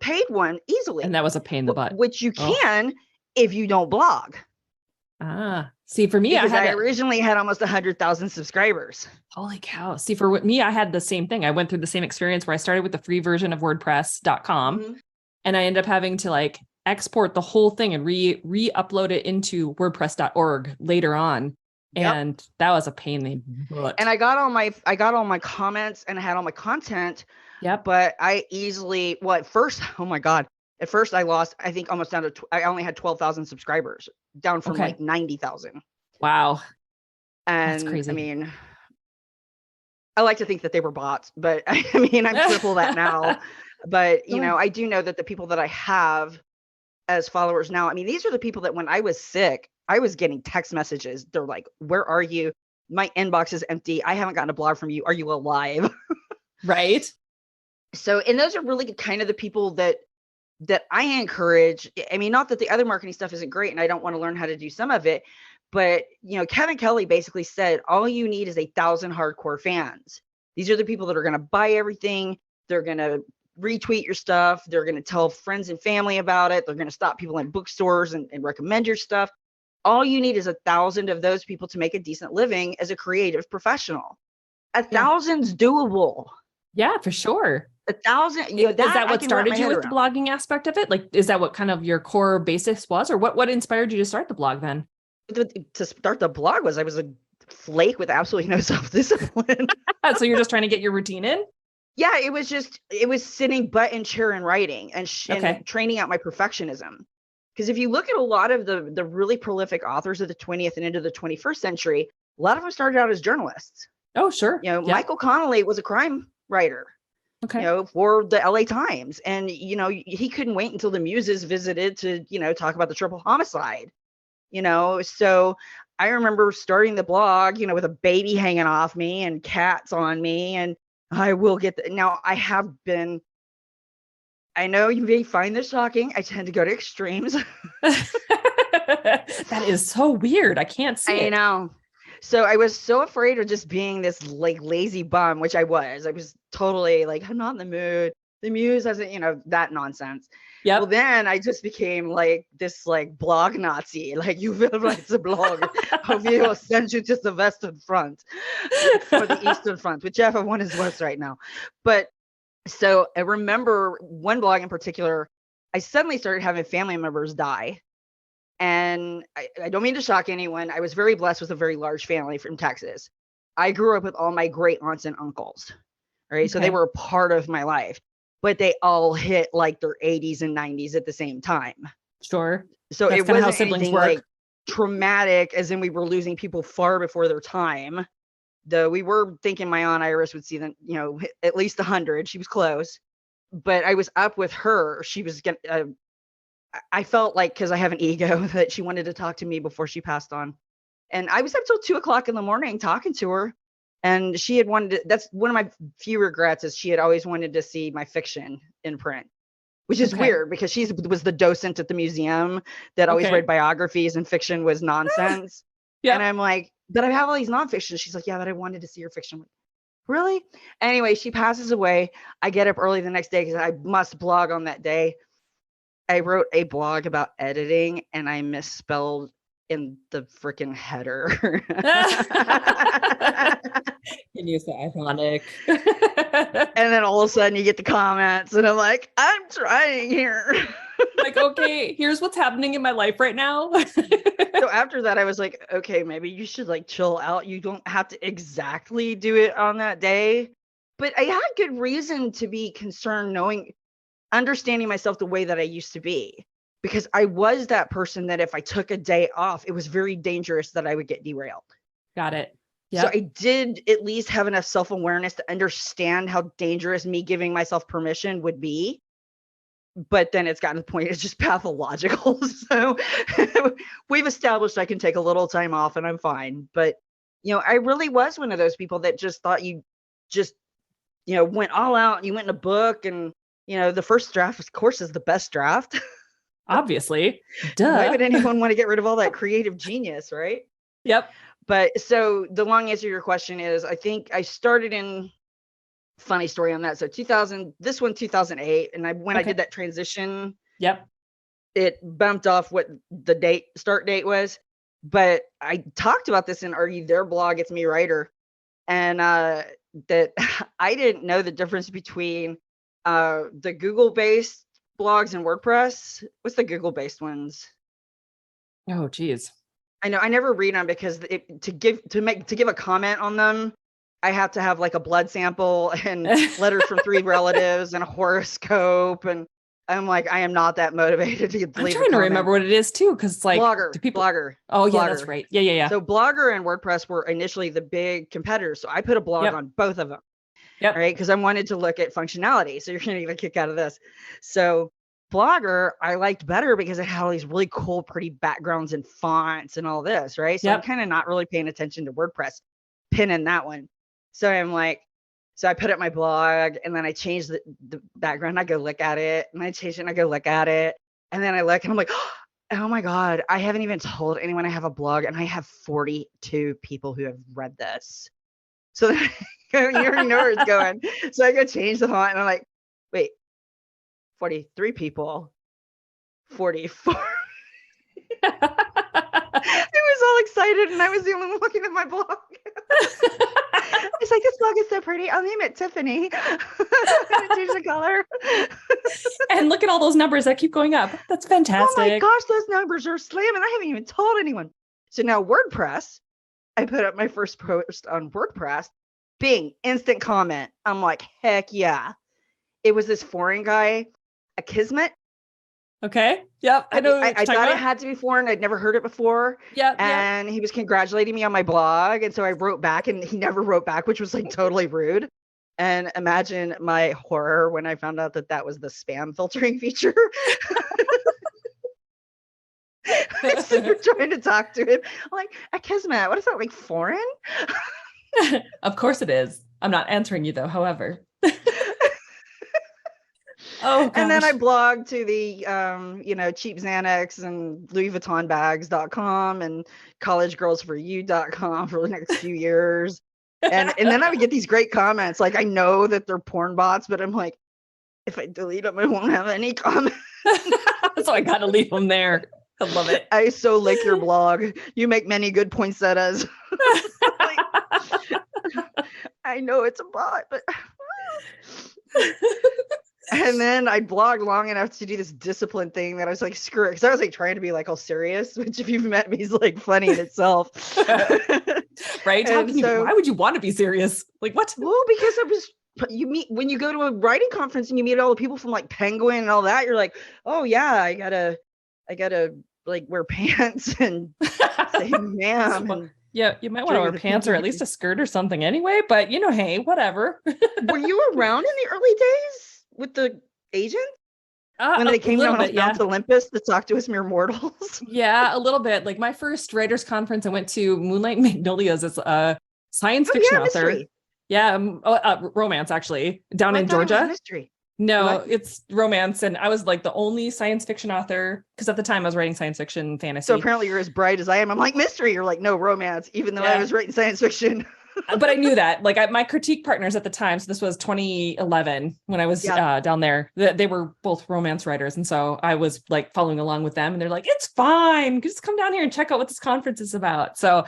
paid one easily.
And that was a pain in the butt.
Which you can if you don't blog.
Ah. See, for me, I
because
had
I originally had almost 100,000 subscribers.
holy cow. See, for me, I had the same thing. I went through the same experience where I started with the free version of WordPress.com,
Mm-hmm.
and I ended up having to like export the whole thing and re-upload it into WordPress.org later on.
Yep.
And that was a pain in the butt.
And I got all my comments and I had all my content,
Yep.
but I easily, well, at first, oh my God, at first I lost, I think almost down to, I only had 12,000 subscribers, down from like 90,000.
Wow. That's
And I
crazy.
mean, I like to think that they were bots, but I mean, I'm triple that now. But, you know, I do know that the people that I have as followers now, I mean, these are the people that when I was sick, I was getting text messages. They're like, where are you? My inbox is empty. I haven't gotten a blog from you. Are you alive?
Right.
So, and those are really kind of the people that I encourage. I mean, not that the other marketing stuff isn't great and I don't want to learn how to do some of it, but you know, Kevin Kelly basically said, all you need is 1,000 hardcore fans. These are the people that are going to buy everything. They're going to retweet your stuff. They're going to tell friends and family about it. They're going to stop people in bookstores and recommend your stuff. All you need is 1,000 of those people to make a decent living as a creative professional. 1,000's doable.
Yeah, for sure.
1,000, you know,
is that what started you with the blogging aspect of it? Like, is that what kind of your core basis was, or what inspired you to start the blog then?
To start the blog was I was a flake with absolutely no self-discipline.
So you're just trying to get your routine in?
Yeah, it was sitting butt in chair and writing and training out my perfectionism. Because if you look at a lot of the really prolific authors of the 20th and into the 21st century, a lot of them started out as journalists.
Oh, sure.
You know, Michael Connolly was a crime writer.
Okay.
You know, for the LA Times. And, you know, he couldn't wait until the Muses visited to, you know, talk about the triple homicide, you know. So I remember starting the blog, you know, with a baby hanging off me and cats on me. And I will get now I have been, I know you may find this shocking. I tend to go to extremes.
That is so weird. I can't see it.
I know. So I was so afraid of just being this like lazy bum, which I was. I was totally like, I'm not in the mood. The muse hasn't, you know, that nonsense.
Yeah.
Well, then I just became like this like blog Nazi. Like, you will write a blog. We will send you to the Western Front or the Eastern Front, whichever one is worse right now. But so I remember one blog in particular, I suddenly started having family members die. And I don't mean to shock anyone. I was very blessed with a very large family from Texas. I grew up with all my great aunts and uncles, right? Okay. So they were a part of my life, but they all hit like their 80s and 90s at the same time.
Sure.
So it wasn't anything like traumatic, as in we were losing people far before their time. Though we were thinking my Aunt Iris would see them, you know, at least 100. She was close, but I was up with her. She was gonna. I felt like, because I have an ego, that she wanted to talk to me before she passed on. And I was up till 2:00 in the morning talking to her. And she had wanted to, that's one of my few regrets, is she had always wanted to see my fiction in print, which is weird because she was the docent at the museum that always read biographies and fiction was nonsense. And I'm like, but I have all these nonfiction. She's like, yeah, but I wanted to see your fiction. Really? Anyway, she passes away. I get up early the next day because I must blog on that day. I wrote a blog about editing and I misspelled in the freaking header.
Can you say ironic?
And then all of a sudden you get the comments and I'm like, I'm trying here.
Like, okay, here's what's happening in my life right now.
So after that, I was like, okay, maybe you should like chill out. You don't have to exactly do it on that day. But I had good reason to be concerned, understanding myself the way that I used to be, because I was that person that if I took a day off, it was very dangerous that I would get derailed.
Got it. Yep.
So I did at least have enough self-awareness to understand how dangerous me giving myself permission would be. But then it's gotten to the point it's just pathological. So we've established I can take a little time off and I'm fine. But, you know, I really was one of those people that just thought you just, you know, went all out and you went in a book and, you know, the first draft, of course, is the best draft.
Obviously. Duh.
Why would anyone want to get rid of all that creative genius, right?
Yep.
But so the long answer to your question is, I think I started in, funny story on that. So 2008. And when I did that transition,
yep,
it bumped off what the start date was. but I talked about this in Are You There blog, It's Me Writer, and that I didn't know the difference between the Google-based blogs and WordPress. What's the Google-based ones?
Oh, geez.
I know I never read them because to give a comment on them, I have to have like a blood sample and letters from 3 relatives and a horoscope, and I'm like, I am not that motivated to
I'm
leave a
trying to
comment.
remember what it is too, because like, do people?
Blogger.
Oh yeah, that's
Blogger.
right. Yeah.
So Blogger and WordPress were initially the big competitors. So I put a blog on both of them.
Yep.
Right. Because I wanted to look at functionality. So you're going to get a kick out of this. So Blogger, I liked better because it had all these really cool, pretty backgrounds and fonts and all this. Right. So I'm kind of not really paying attention to WordPress, pinning that one. So I'm like, so I put up my blog and then I changed the background. I go look at it and I change it and I go look at it. And then I look and I'm like, oh my God, I haven't even told anyone I have a blog and I have 42 people who have read this. So you already know where it's going. So I go change the font and I'm like, wait, 43 people, 44. I was all excited and I was the only one looking at my blog. It's like, this blog is so pretty. I'll name it Tiffany. I'm gonna change the color.
And look at all those numbers that keep going up. That's fantastic.
Oh my gosh, those numbers are slamming. I haven't even told anyone. So now WordPress, I put up my first post on WordPress, bing, instant comment. I'm like, heck yeah. It was this foreign guy, a Kismet.
Okay. Yep. I know.
I thought it had to be foreign. I'd never heard it before.
Yeah.
And he was congratulating me on my blog. And so I wrote back and he never wrote back, which was like totally rude. And imagine my horror when I found out that that was the spam filtering feature. I started trying to talk to him. I'm like, Kismet, what is that, like foreign?
Of course it is. I'm not answering you though, however. Oh, gosh.
And then I blogged to the, cheap Xanax and Louis Vuitton bags.com and collegegirlsforyou.com for the next few years. And then I would get these great comments. Like, I know that they're porn bots, but I'm like, if I delete them, I won't have any comments.
So I got to leave them there. I love it.
I so like your blog. You make many good poinsettias. Like, I know it's a bot, but... And then I blogged long enough to do this discipline thing that I was like, screw it. Because I was like trying to be like all serious, which if you've met me is like funny in itself.
Right? Why would you want to be serious? Like what?
Well, because when you go to a writing conference and you meet all the people from like Penguin and all that, you're like, oh yeah, I gotta like wear pants and say ma'am. And
yeah, you might want to wear pants or at least a skirt or something anyway, but hey, whatever.
Were you around in the early days with the agents? When they came down on Mount Olympus to talk to us mere mortals?
Yeah, a little bit. Like my first writers conference, I went to Moonlight Magnolias as a science fiction author. Mystery. Yeah, romance actually, down in Georgia.
Mystery.
No, it's romance. And I was like the only science fiction author because at the time I was writing science fiction fantasy.
So apparently you're as bright as I am. I'm like, mystery. You're like, no, romance, even though I was writing science fiction.
But I knew that. Like my critique partners at the time, so this was 2011 when I was down there, they were both romance writers. And so I was like following along with them and they're like, it's fine. Just come down here and check out what this conference is about. So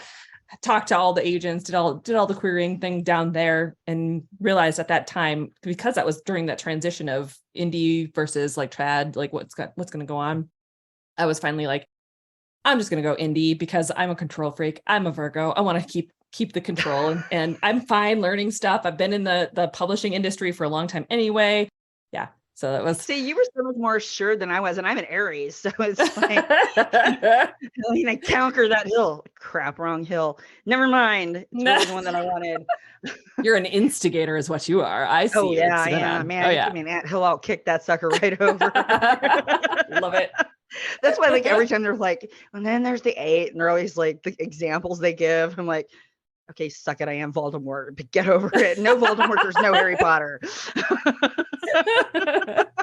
I talked to all the agents, did all the querying thing down there and realized at that time, because that was during that transition of indie versus like trad, like what's going to go on. I was finally like, I'm just going to go indie because I'm a control freak. I'm a Virgo. I want to keep the control and I'm fine learning stuff. I've been in the publishing industry for a long time anyway. Yeah. So that was.
See, you were so much more assured than I was, and I'm an Aries, so it's like I conquer that hill. Crap, wrong hill. Never mind. It's really the one that I wanted.
You're an instigator, is what you are. I see.
Oh yeah, man. Give me an anthill, I'll kick that sucker right over.
Love it.
That's why, like, every time they're like, and then there's the 8, and they're always like the examples they give. I'm like, okay, suck it. I am Voldemort, but get over it. No Voldemort. There's no Harry Potter.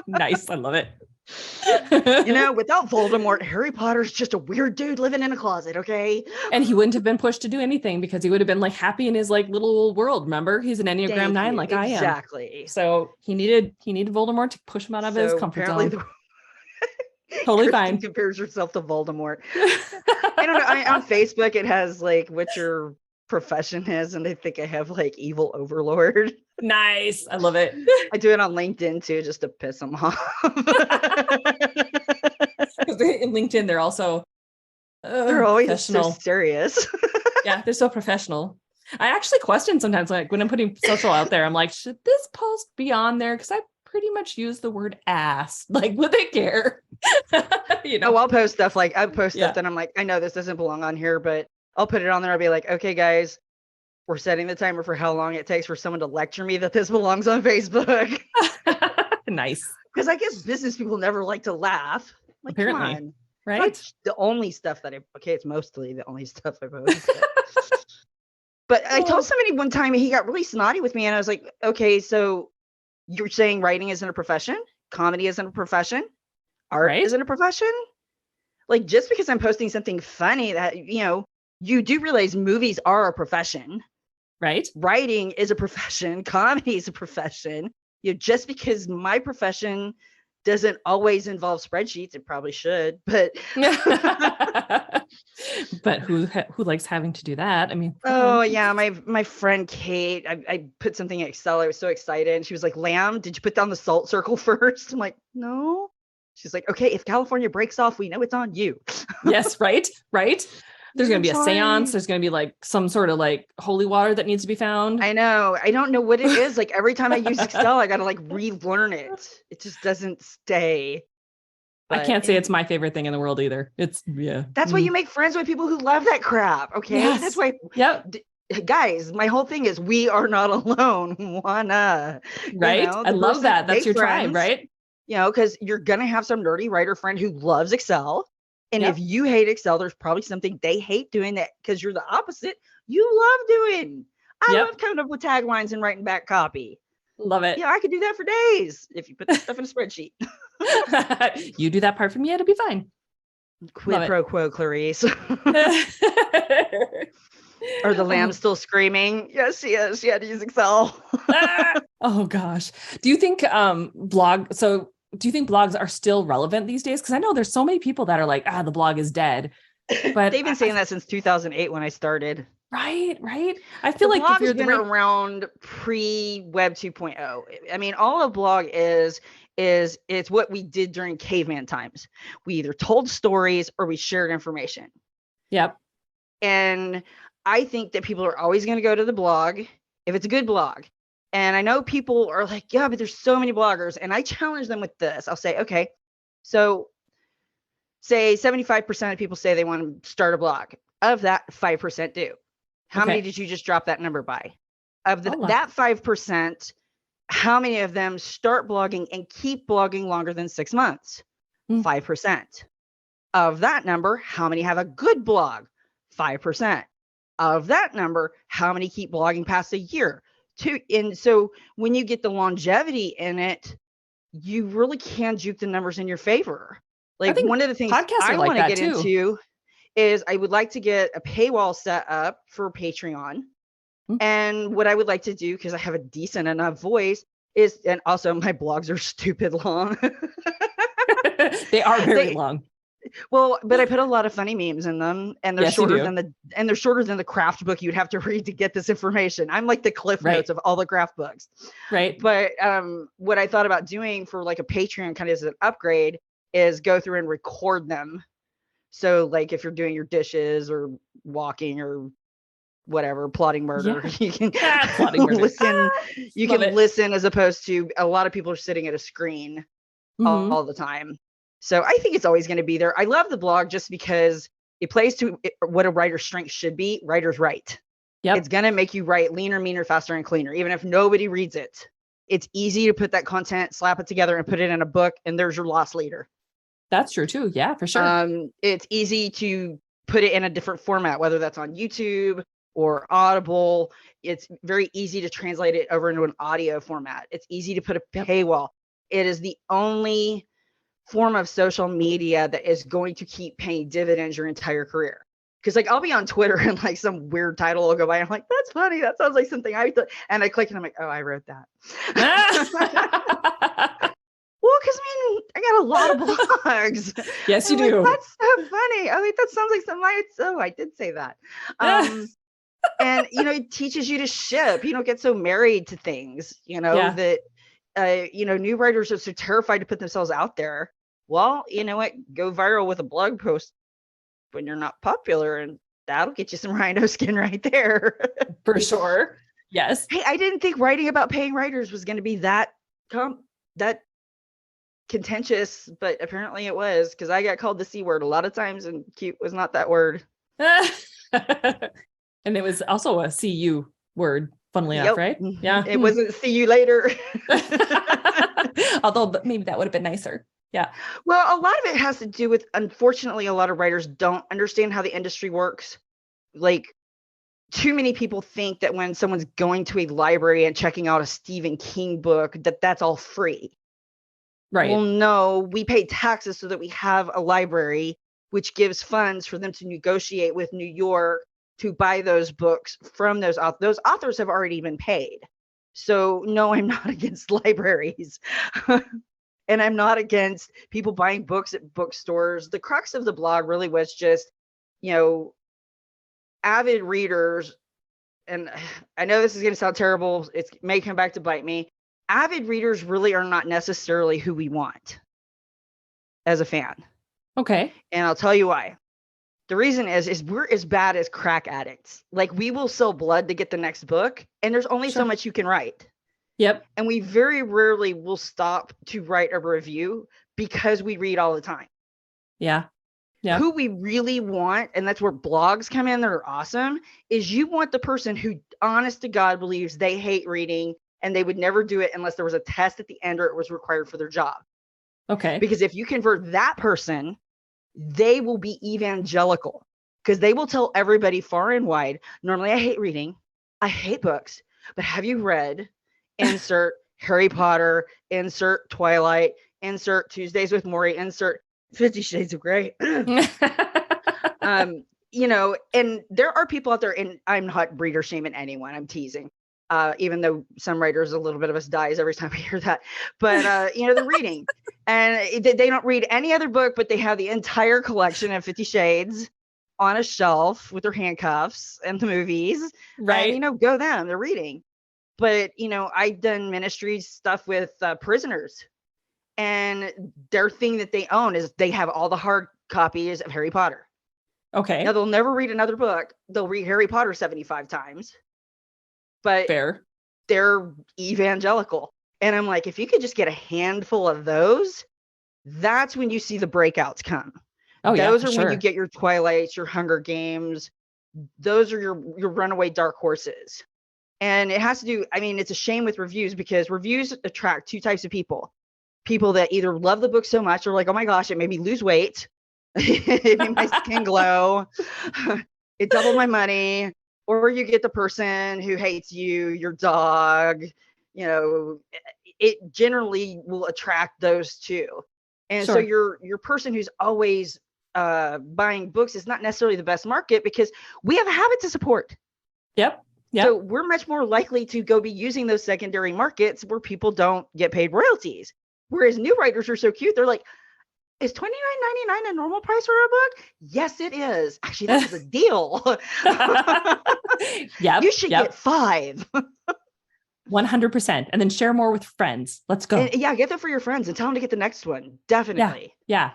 Nice. I love it.
Without Voldemort, Harry Potter's just a weird dude living in a closet. Okay.
And he wouldn't have been pushed to do anything because he would have been like happy in his like little world. Remember, he's an Enneagram 9 like I am.
Exactly.
So he needed Voldemort to push him out of his comfort zone. Totally
Kristen
fine.
compares herself to Voldemort. I don't know. On Facebook, it has like what your profession is, and I think I have like evil overlord.
Nice. I love it.
I do it on LinkedIn too, just to piss them off.
Because in LinkedIn, they're also
They're always so
professional.
serious.
Yeah, they're so professional. I actually question sometimes, like when I'm putting social out there, I'm like, should this post be on there? Because I pretty much use the word ass. Like, would they care?
Oh, I'll post stuff like I post
Yeah.
stuff that I'm like, I know this doesn't belong on here, but I'll put it on there. I'll be like, okay, guys, we're setting the timer for how long it takes for someone to lecture me that this belongs on Facebook.
Nice.
Because I guess business people never like to laugh. Like,
Apparently.
come on.
Right?
Not the only stuff that it's mostly the only stuff I post. But I told somebody one time, he got really snotty with me, and I was like, okay, so you're saying writing isn't a profession? Comedy isn't a profession? Art
Right?
isn't a profession? Like, just because I'm posting something funny that, you do realize movies are a profession.
Right?
Writing is a profession. Comedy is a profession. Just because my profession doesn't always involve spreadsheets, it probably should, but
but who likes having to do that? I mean,
oh yeah, my friend Kate, I put something in Excel. I was so excited, and she was like, "Lamb, did you put down the salt circle first?" I'm like, "No." She's like, "Okay, if California breaks off, we know it's on you."
Yes, right. There's going to be a
Sorry.
seance. There's going to be like some sort of like holy water that needs to be found.
I know. I don't know what it is. Like every time I use Excel, I got to like relearn it. It just doesn't stay.
I can't say it's my favorite thing in the world either. It's
That's why you make friends with people who love that crap. Okay.
Yes.
That's why.
Yep.
Guys, my whole thing is we are not alone. Wanna.
Right. I love that. That's your tribe, right?
Because you're going to have some nerdy writer friend who loves Excel. And if you hate Excel, there's probably something they hate doing that because you're the opposite. You love doing. I love coming up with taglines and writing back copy.
Love it.
Yeah, I could do that for days if you put that stuff in a spreadsheet.
You do that part for me, it'll be fine.
Quid pro quo, Clarice. Are the lambs still screaming? Yes, she is. She had to use Excel.
Oh gosh. Do you think do you think blogs are still relevant these days? Because I know there's so many people that are like, the blog is dead. But
they've been saying that since 2008 when I started.
Right. I feel like
blog has been around pre-Web 2.0. I mean, all a blog is it's what we did during caveman times. We either told stories or we shared information.
Yep.
And I think that people are always going to go to the blog if it's a good blog. And I know people are like, yeah, but there's so many bloggers. And I challenge them with this. I'll say, okay, so say 75% of people say they want to start a blog. Of that, 5% do. How many did you just drop that number by? Of that 5%, how many of them start blogging and keep blogging longer than 6 months? 5%. Of that number, how many have a good blog? 5%. Of that number, how many keep blogging past a year? 2. And so when you get the longevity in it, you really can juke the numbers in your favor. Like one of the things I want to get into is I would like to get a paywall set up for Patreon. And what I would like to do, because I have a decent enough voice, is, and also my blogs are stupid long.
They are very long.
Well, but I put a lot of funny memes in them, and they're shorter than the craft book you'd have to read to get this information. I'm like the cliff notes of all the craft books.
Right.
But what I thought about doing for like a Patreon kind of as an upgrade is go through and record them. So like if you're doing your dishes or walking or whatever, plotting murder, you can listen. You can listen as opposed to a lot of people are sitting at a screen all the time. So I think it's always going to be there. I love the blog just because it plays to what a writer's strength should be. Writers write. Yep. It's going to make you write leaner, meaner, faster, and cleaner, even if nobody reads it. It's easy to put that content, slap it together, and put it in a book, and there's your loss leader.
That's true too. Yeah, for sure.
It's easy to put it in a different format, whether that's on YouTube or Audible. It's very easy to translate it over into an audio format. It's easy to put a paywall. It is the only form of social media that is going to keep paying dividends your entire career. Because like I'll be on Twitter and like some weird title will go by. I'm like, that's funny. That sounds like something I thought. And I click and I'm like, oh, I wrote that. Well, because I mean, I got a lot of blogs.
Yes, you
I'm like,
do.
that's so funny. I mean, that sounds like something I did say that. And it teaches you to ship. You don't get so married to things,
Yeah.
that new writers are so terrified to put themselves out there. Well, you know what? Go viral with a blog post when you're not popular, and that'll get you some rhino skin right there.
For sure. Yes.
Hey, I didn't think writing about paying writers was going to be that contentious, but apparently it was, because I got called the C word a lot of times, and cute was not that word.
And it was also a CU word, funnily enough, right? Yeah.
It wasn't see you later.
Although maybe that would have been nicer. Yeah.
Well, a lot of it has to do with, unfortunately, a lot of writers don't understand how the industry works. Like, too many people think that when someone's going to a library and checking out a Stephen King book, that's all free.
Right.
Well, no, we pay taxes so that we have a library, which gives funds for them to negotiate with New York to buy those books from those authors. Those authors have already been paid. So no, I'm not against libraries. And I'm not against people buying books at bookstores. The crux of the blog really was just, avid readers. And I know this is going to sound terrible. It may come back to bite me. Avid readers really are not necessarily who we want as a fan.
Okay.
And I'll tell you why. The reason is we're as bad as crack addicts. Like, we will sell blood to get the next book, and there's only so much you can write.
Yep.
And we very rarely will stop to write a review because we read all the time.
Yeah. Yeah.
Who we really want, and that's where blogs come in that are awesome, is you want the person who, honest to God, believes they hate reading and they would never do it unless there was a test at the end or it was required for their job.
Okay.
Because if you convert that person, they will be evangelical, because they will tell everybody far and wide, normally I hate reading, I hate books, but have you read insert Harry Potter, insert Twilight, insert Tuesdays with Morrie, insert 50 Shades of Grey. And there are people out there, and I'm not breeder shaming anyone, I'm teasing. Even though some writers, a little bit of us dies every time we hear that. But, they're reading. And they don't read any other book, but they have the entire collection of 50 Shades on a shelf with their handcuffs and the movies.
Right.
And, go them. They're reading. But, I've done ministry stuff with prisoners. And their thing that they own is they have all the hard copies of Harry Potter.
Okay.
Now, they'll never read another book. They'll read Harry Potter 75 times. But
fair.
They're evangelical. And I'm like, if you could just get a handful of those, that's when you see the breakouts come.
Oh,
those
yeah,
are when you get your Twilights, your Hunger Games. Those are your runaway dark horses. And it has to do, it's a shame with reviews, because reviews attract two types of people. People that either love the book so much or like, oh my gosh, it made me lose weight. It made my skin glow. It doubled my money. Or you get the person who hates you, your dog. It generally will attract those two. And so your person who's always buying books is not necessarily the best market, because we have a habit to support.
Yep.
So we're much more likely to go be using those secondary markets where people don't get paid royalties. Whereas new writers are so cute. They're like, is $29.99 a normal price for a book? Yes, it is. Actually, that was a deal.
Yeah.
You should get 5.
100%. And then share more with friends. Let's go.
And, get them for your friends and tell them to get the next one. Definitely.
Yeah.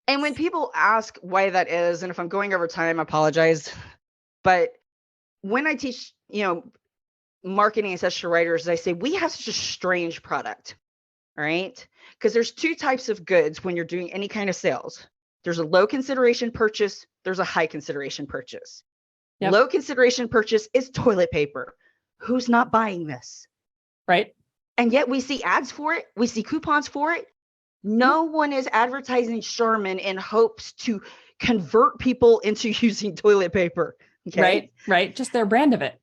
And when people ask why that is, and if I'm going over time, I apologize. But when I teach, marketing and such to writers, I say we have such a strange product. All right. Because there's two types of goods when you're doing any kind of sales. There's a low consideration purchase. There's a high consideration purchase. Yep. Low consideration purchase is toilet paper. Who's not buying this?
Right.
And yet we see ads for it. We see coupons for it. No one is advertising Sherman in hopes to convert people into using toilet paper. Okay.
Right. Just their brand of it.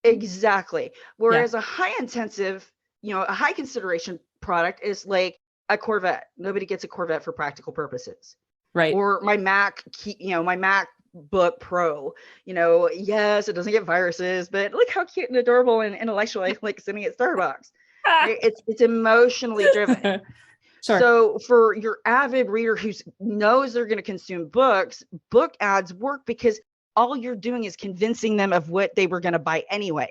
Exactly. Whereas a high intensive, a high consideration product is like a Corvette. Nobody gets a Corvette for practical purposes.
Right.
Or my Mac, my MacBook Pro, yes, it doesn't get viruses, but look how cute and adorable and intellectual I like sitting at Starbucks. Right? It's emotionally driven.
Sure.
So for your avid reader who knows they're going to consume books, book ads work because all you're doing is convincing them of what they were going to buy anyway.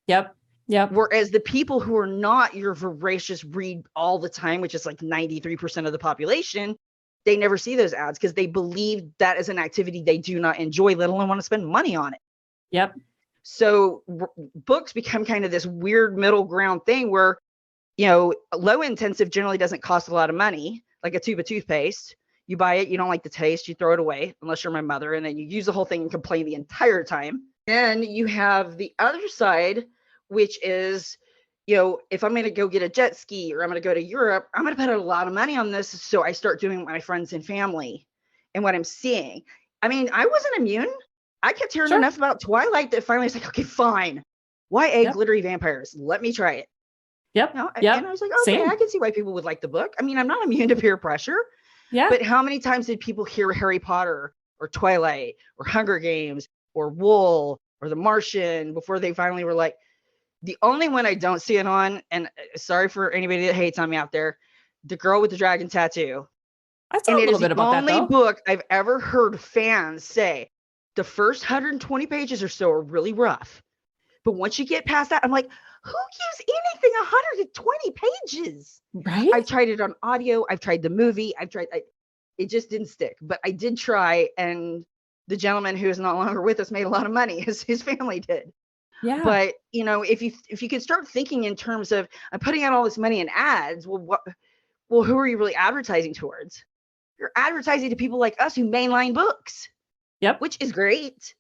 Yep. Yep.
Whereas the people who are not your voracious read all the time, which is like 93% of the population, they never see those ads because they believe that is an activity they do not enjoy, let alone want to spend money on it.
Yep.
So books become kind of this weird middle ground thing where, low intensive generally doesn't cost a lot of money, like a tube of toothpaste. You buy it, you don't like the taste, you throw it away, unless you're my mother, and then you use the whole thing and complain the entire time. Then you have the other side, which is, if I'm going to go get a jet ski or I'm going to go to Europe, I'm going to put a lot of money on this. So I start doing what my friends and family and what I'm seeing. I mean, I wasn't immune. I kept hearing enough about Twilight that finally it's like, okay, fine. YA glittery vampires. Let me try it.
Yep.
And I was like, okay, I can see why people would like the book. I mean, I'm not immune to peer pressure.
Yeah.
But how many times did people hear Harry Potter or Twilight or Hunger Games or Wool or The Martian before they finally were like, the only one I don't see it on, and sorry for anybody that hates on me out there, The Girl with the Dragon Tattoo.
I saw a little bit about that, though.
It is the only book I've ever heard fans say the first 120 pages or so are really rough. But once you get past that, I'm like, who gives anything 120 pages?
Right?
I've tried it on audio. I've tried the movie. It just didn't stick. But I did try, and the gentleman who is no longer with us made a lot of money, his family did.
Yeah.
But, if you could start thinking in terms of, I'm putting out all this money in ads, well, who are you really advertising towards? You're advertising to people like us who mainline books.
Yep.
Which is great.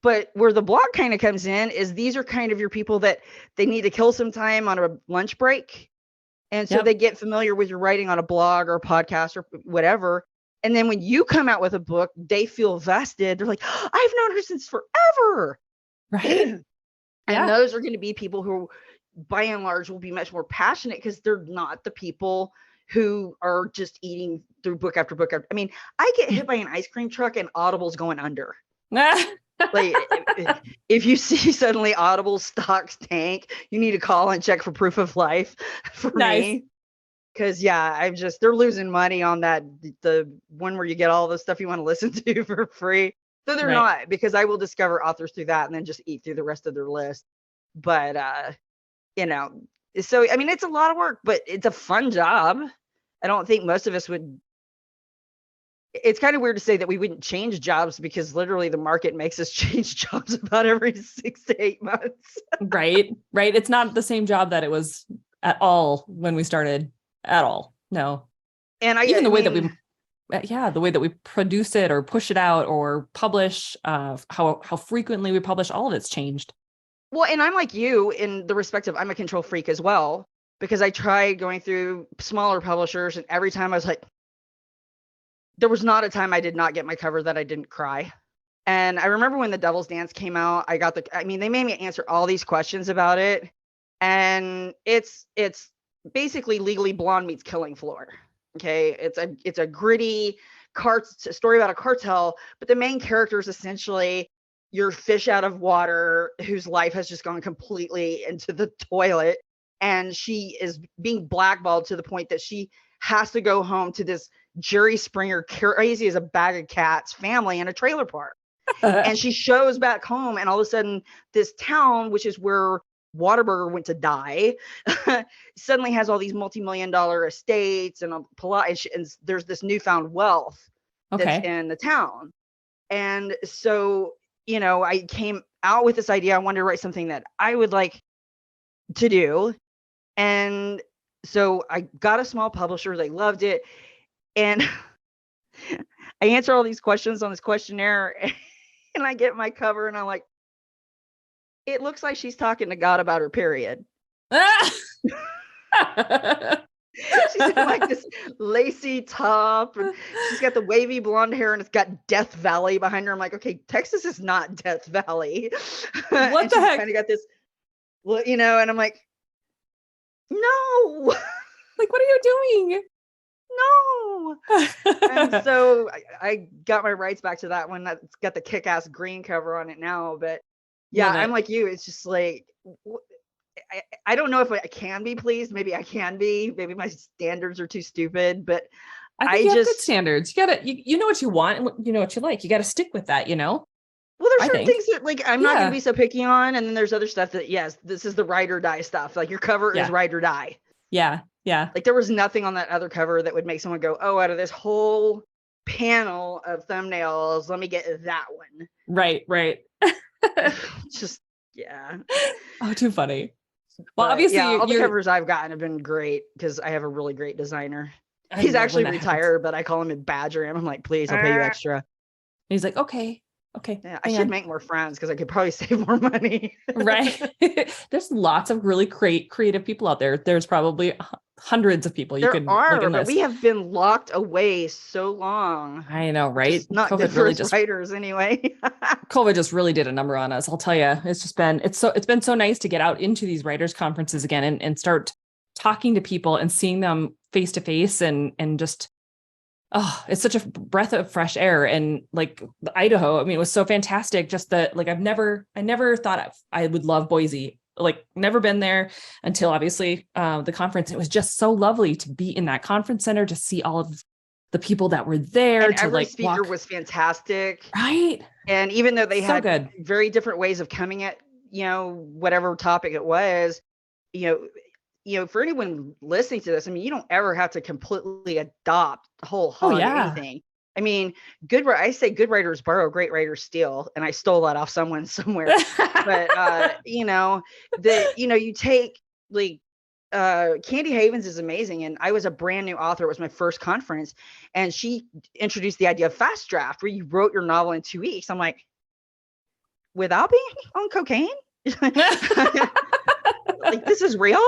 But where the blog kind of comes in is these are kind of your people that they need to kill some time on a lunch break. And so they get familiar with your writing on a blog or a podcast or whatever. And then when you come out with a book, they feel vested. They're like, oh, I've known her since forever.
Right.
And those are going to be people who, by and large, will be much more passionate because they're not the people who are just eating through book after book. I mean, I get hit by an ice cream truck and Audible's going under. Like if you see suddenly Audible stocks tank, you need to call and check for proof of life for me. Because they're losing money on that, the one where you get all the stuff you want to listen to for free. So they're not, because I will discover authors through that and then just eat through the rest of their list. But so I mean, it's a lot of work, but it's a fun job. I don't think most of us would. It's kind of weird to say that we wouldn't change jobs because literally the market makes us change jobs about every 6 to 8 months.
Right. It's not the same job that it was at all when we started at all. No. And the way that we produce it or push it out or publish, how frequently we publish, all of it's changed.
Well, and I'm like you in the respect of I'm a control freak as well, because I tried going through smaller publishers and every time I was like, there was not a time I did not get my cover that I didn't cry. And I remember when The Devil's Dance came out, they made me answer all these questions about it. And it's basically Legally Blonde meets Killing Floor. Okay. It's a gritty story about a cartel, but the main character is essentially your fish out of water whose life has just gone completely into the toilet. And she is being blackballed to the point that she has to go home to this Jerry Springer, crazy as a bag of cats, family in a trailer park. And she shows back home, and all of a sudden, this town, which is where Whataburger went to die, suddenly has all these multi-million-dollar estates and there's this newfound wealth that's in the town. And so, I came out with this idea. I wanted to write something that I would like to do. And so I got a small publisher. They loved it. And I answer all these questions on this questionnaire and I get my cover and I'm like, it looks like she's talking to God about her period. She's in like this lacy top and she's got the wavy blonde hair and it's got Death Valley behind her. I'm like, okay, Texas is not Death Valley.
What the heck?
Kind of got this, and I'm like, no.
Like, what are you doing?
No. And so I got my rights back to that one. That's got the kick-ass green cover on it now. But yeah, I'm like you. It's just like, I don't know if I can be pleased. Maybe I can be. Maybe my standards are too stupid, but
I think
I
you have good
just
standards. You know what you want and you know what you like. You got to stick with that,
well, there's
I
certain
think.
things that like I'm not going to
Yeah.
be so picky on, and then there's other stuff that yes, this is the ride or die stuff. Like your cover is
Yeah.
ride or die.
Yeah. Yeah.
Like there was nothing on that other cover that would make someone go, oh, out of this whole panel of thumbnails, let me get that one.
Right. Right.
Just yeah.
Oh, too funny. Well,
But
obviously
yeah, all the
you're
covers I've gotten have been great because I have a really great designer.
I
He's
love when
actually
that happens.
retired, but I call him and badger him. I'm like, please, I'll pay you
And
extra.
he's like, okay, okay,
Yeah, I
hang
should
on.
make more friends because I could probably save more money.
Right. There's lots of really creative people out there. There's probably hundreds of people you
There
could like
are, but we
enlist.
have been locked away so long,
I know,
which
right?
is not good
COVID
for
really
us
just
writers anyway.
COVID just really did a number on us. I'll tell you, it's been so nice to get out into these writers conferences again and start talking to people and seeing them face to face and just oh, it's such a breath of fresh air. And like Idaho, I mean, it was so fantastic. Just that, like, I never thought I would love Boise. Like, never been there until obviously the conference. It was just so lovely to be in that conference center to see all of the people that were there
And
to
every
like
speaker
walk.
was fantastic.
Right,
And even though they
so
had
good.
very different ways of coming at, whatever topic it was, you know, for anyone listening to this, I mean, you don't ever have to completely adopt whole
Oh
hog
yeah,
anything. I mean, I say good writers borrow, great writers steal, and I stole that off someone somewhere. But you take like Candy Havens is amazing, and I was a brand new author. It was my first conference, and she introduced the idea of fast draft, where you wrote your novel in 2 weeks. I'm like, without being on cocaine? Like this is real?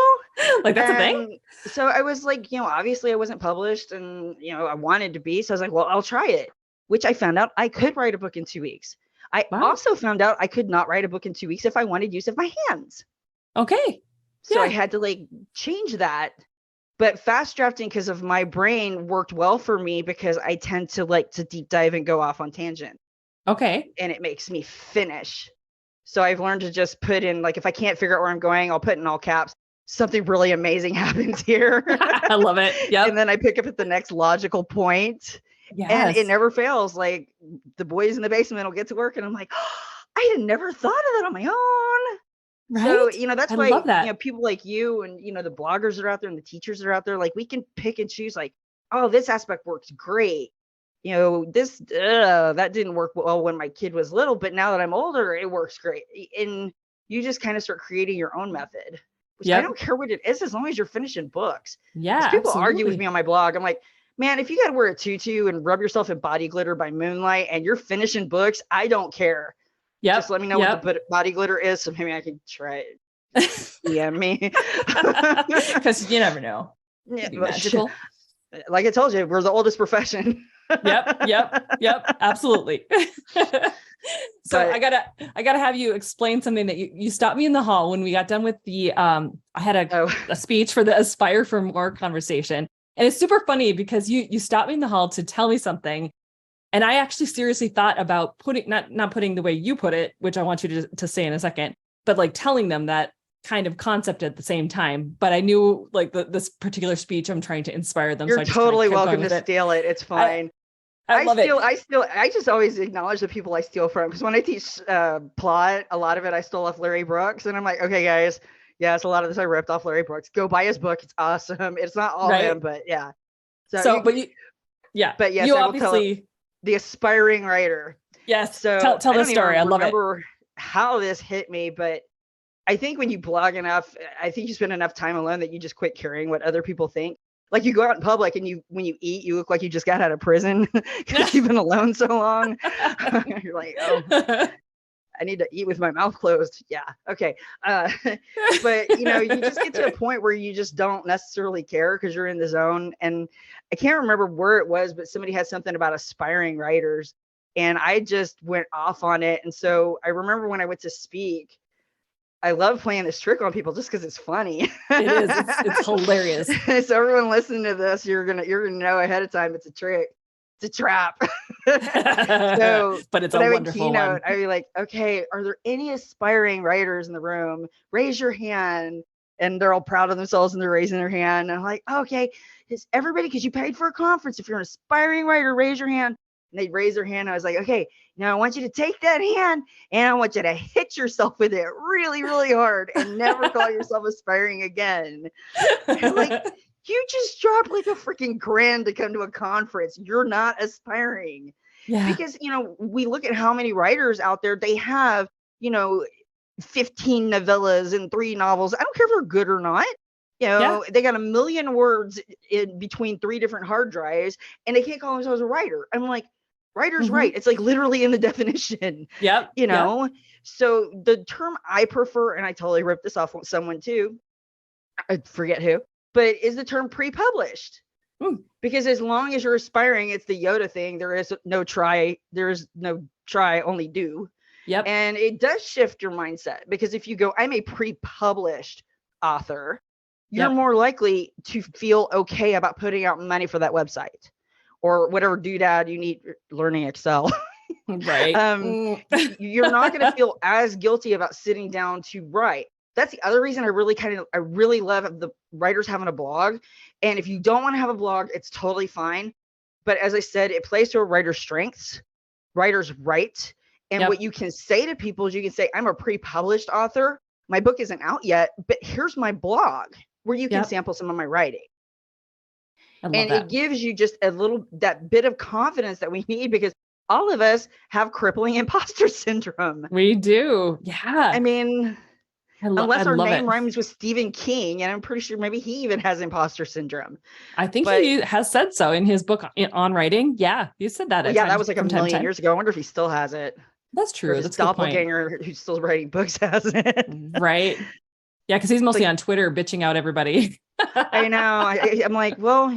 like that's a thing.
And so I was like, obviously I wasn't published and, I wanted to be. So I was like, well, I'll try it, which I found out I could write a book in 2 weeks. I
Wow.
also found out I could not write a book in 2 weeks if I wanted use of my hands.
Okay.
So I
Yeah.
had to like change that. But fast drafting, because of my brain, worked well for me because I tend to like to deep dive and go off on tangent.
Okay.
And it makes me finish. So I've learned to just put in, like, if I can't figure out where I'm going, I'll put in all caps, something really amazing happens here.
I love it. Yep.
And then I pick up at the next logical point. And it
Yes.
never fails. Like the boys in the basement will get to work and I'm like, oh, I had never thought of that on my own. So,
Right.
that's
I
why,
love that.
people like you and, the bloggers that are out there and the teachers that are out there, like we can pick and choose like, oh, this aspect works great. This, that didn't work well when my kid was little, but now that I'm older, it works great. And you just kind of start creating your own method, which I
Yep.
don't care what it is, as long as you're finishing books.
Yeah,
Because people argue with
absolutely.
me on my blog. I'm like, man, if you got to wear a tutu and rub yourself in body glitter by moonlight and you're finishing books, I don't care. Just
Yep.
let me know what
Yep.
the body glitter is, so maybe I can try it. Yeah, me.
Because you never know. It
Yeah,
could be magical.
like I told you, we're the oldest profession.
Yep. Yep. Yep. Absolutely. So
But
I gotta have you explain something that you stopped me in the hall when we got done with the I had
oh,
a speech for the Aspire for More conversation. And it's super funny because you stopped me in the hall to tell me something. And I actually seriously thought about putting not putting the way you put it, which I want you to say in a second, but like telling them that kind of concept at the same time. But I knew like this particular speech, I'm trying to inspire them.
you're
So I just kind of
totally
kept
welcome
going
to
with it.
steal it. It's fine.
I love it.
I just always acknowledge the people I steal from, because when I teach plot, a lot of it I stole off Larry Brooks, and I'm like, okay, guys, yes, a lot of this I ripped off Larry Brooks. Go buy his book; it's awesome. It's not all
Right.
him, but yeah.
So, but
yes,
you
I will tell
obviously,
the aspiring writer.
yes,
So
tell
I
the
don't even
story. I love it.
remember how this hit me, but I think when you blog enough, I think you spend enough time alone that you just quit caring what other people think. Like you go out in public and when you eat, you look like you just got out of prison because you've been alone so long. You're like, oh, I need to eat with my mouth closed. Yeah. Okay. But you just get to a point where you just don't necessarily care because you're in the zone. And I can't remember where it was, but somebody had something about aspiring writers and I just went off on it. And so I remember when I went to speak, I love playing this trick on people just because it's funny.
It is. It's hilarious.
So everyone listening to this, you're gonna know ahead of time it's a trick. a trap.
But it's
when
a
I would
wonderful
keynote,
one.
I'd be like, okay, are there any aspiring writers in the room? Raise your hand. And they're all proud of themselves and they're raising their hand. And I'm like, okay, is everybody, because you paid for a conference, if you're an aspiring writer, raise your hand. And they'd raise their hand. I was like, okay, now I want you to take that hand and I want you to hit yourself with it really, really hard and never call yourself aspiring again. And like, you just dropped like a freaking grand to come to a conference. You're not aspiring.
Yeah.
Because, we look at how many writers out there, they have, 15 novellas and 3 novels. I don't care if they're good or not. They got 1 million words in between 3 different hard drives and they can't call themselves a writer. I'm like, writer's right. It's like literally in the definition.
Yep.
So the term I prefer, and I totally ripped this off with someone too, I forget who, but is the term pre-published. Because as long as you're aspiring, it's the Yoda thing. There is no try, only do.
Yep.
And it does shift your mindset, because if you go, I'm a pre-published author, you're more likely to feel okay about putting out money for that website or whatever doodad you need learning Excel.
Right.
You're not going to feel as guilty about sitting down to write. That's the other reason I really love the writers having a blog. And if you don't want to have a blog, it's totally fine. But as I said, it plays to a writer's strengths. Writers write. And what you can say to people is you can say, I'm a pre-published author. My book isn't out yet, but here's my blog where you can sample some of my writing. And it gives you just that bit of confidence that we need, because all of us have crippling imposter syndrome.
We do. Yeah.
I mean, unless our name rhymes with Stephen King, and I'm pretty sure maybe he even has imposter syndrome.
I think he has said so in his book on writing. Yeah, he said that.
Well, that was like a million years ago. I wonder if he still has it.
That's true.
That's doppelganger who's still writing books has it.
Right. Yeah, because he's mostly on Twitter bitching out everybody.
I know. I'm like, well,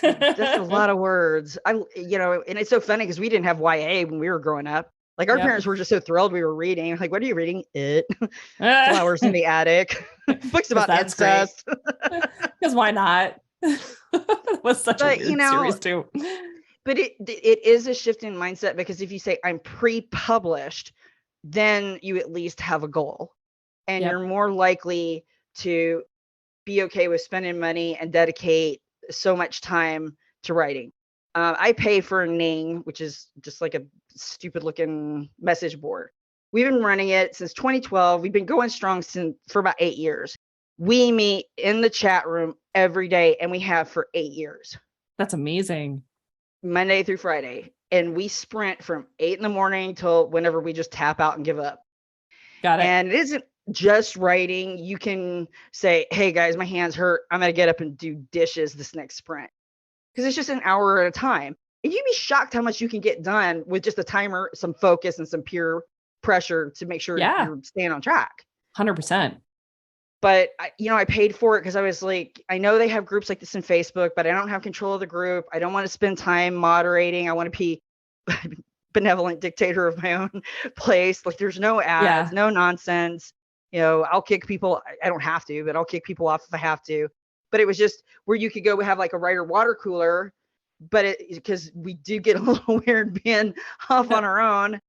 that's a lot of words. And it's so funny because we didn't have YA when we were growing up. Like our parents were just so thrilled we were reading. Like, what are you reading? It. Flowers in the Attic. Books about incest.
Because why not? It was such a weird series too.
But it is a shift in mindset, because if you say I'm pre-published, then you at least have a goal. And you're more likely to be okay with spending money and dedicate so much time to writing. I pay for a Ning, which is just like a stupid looking message board. We've been running it since 2012. We've been going strong for about 8 years. We meet in the chat room every day, and we have for 8 years.
That's amazing.
Monday through Friday. And we sprint from 8 a.m. till whenever we just tap out and give up.
Got it.
And it isn't just writing. You can say, hey guys, my hands hurt. I'm going to get up and do dishes this next sprint. Because it's just an hour at a time. And you'd be shocked how much you can get done with just a timer, some focus, and some peer pressure to make sure you're staying on track.
100%.
But I paid for it because I was like, I know they have groups like this in Facebook, but I don't have control of the group. I don't want to spend time moderating. I want to be benevolent dictator of my own place. Like, there's no ads, no nonsense. I'll kick people. I don't have to, but I'll kick people off if I have to. But it was just where you could go have like a writer water cooler, but because we do get a little weird being off on our own.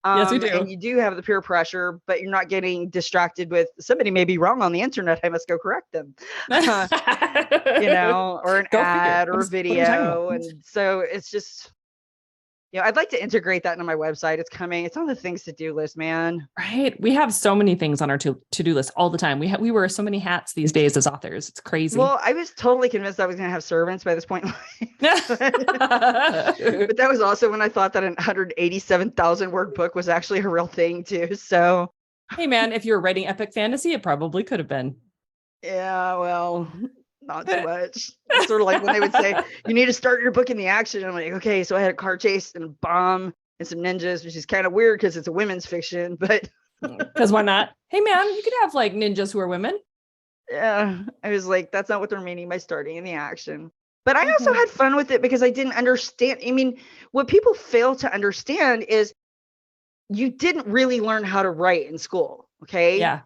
Yes, we do.
And you do have the peer pressure, but you're not getting distracted with somebody may be wrong on the internet. I must go correct them, or an ad or a video. And so it's just, I'd like to integrate that into my website. It's coming. It's on the things to do list, man.
Right. We have so many things on our to-do list all the time. We wear so many hats these days as authors. It's crazy. Well,
I was totally convinced I was going to have servants by this point in life. But that was also when I thought that an 187,000 word book was actually a real thing too. So,
hey man, if you're writing epic fantasy, it probably could have been.
Yeah, well, not too much. It's sort of like when they would say, you need to start your book in the action. I'm like, okay, so I had a car chase and a bomb and some ninjas, which is kind of weird because it's a women's fiction, but
because why not? Hey man, you could have like ninjas who are women.
Yeah, I was like, that's not what they're meaning by starting in the action. But I also had fun with it because I didn't understand. I mean, what people fail to understand is you didn't really learn how to write in school. Okay.
Yeah.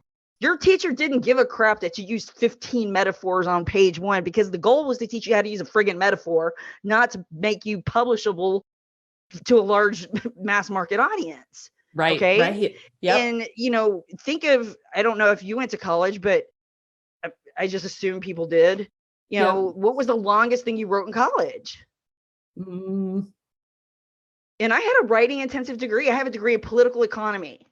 Your teacher didn't give a crap that you used 15 metaphors on page 1, because the goal was to teach you how to use a friggin' metaphor, not to make you publishable to a large mass market audience.
Right.
Okay.
Right. Yep.
And, think of, I don't know if you went to college, but I just assume people did.
Yep.
What was the longest thing you wrote in college?
Mm.
And I had a writing intensive degree. I have a degree in political economy.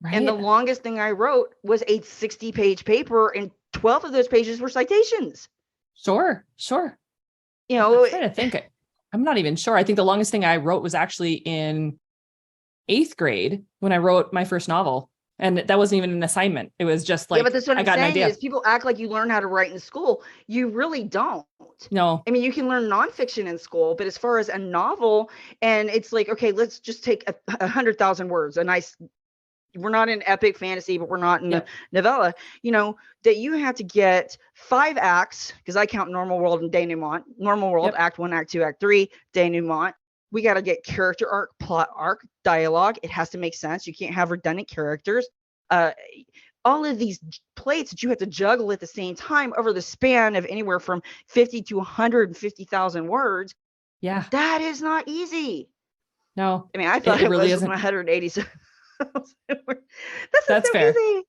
Right.
And the longest thing I wrote was a 60-page paper, and 12 of those pages were citations.
Sure. I'm trying to think. I'm not even sure. I think the longest thing I wrote was actually in 8th grade when I wrote my first novel. And that wasn't even an assignment. It was just like,
but that's what
I
I'm
got an
saying
idea.
is people act like you learn how to write in school. You really don't.
No.
I mean, you can learn nonfiction in school, but as far as a novel, and it's like, okay, let's just take 100,000 words, we're not in epic fantasy, but we're not in a novella, that you have to get 5 acts, because I count normal world and denouement. Normal world, act 1, act 2, act 3, denouement. We got to get character arc, plot arc, dialogue. It has to make sense. You can't have redundant characters. All of these plates that you have to juggle at the same time over the span of anywhere from 50 to 150,000 words.
Yeah.
That is not easy.
No.
I mean, I thought it really was 187. That's so
fair.
Easy.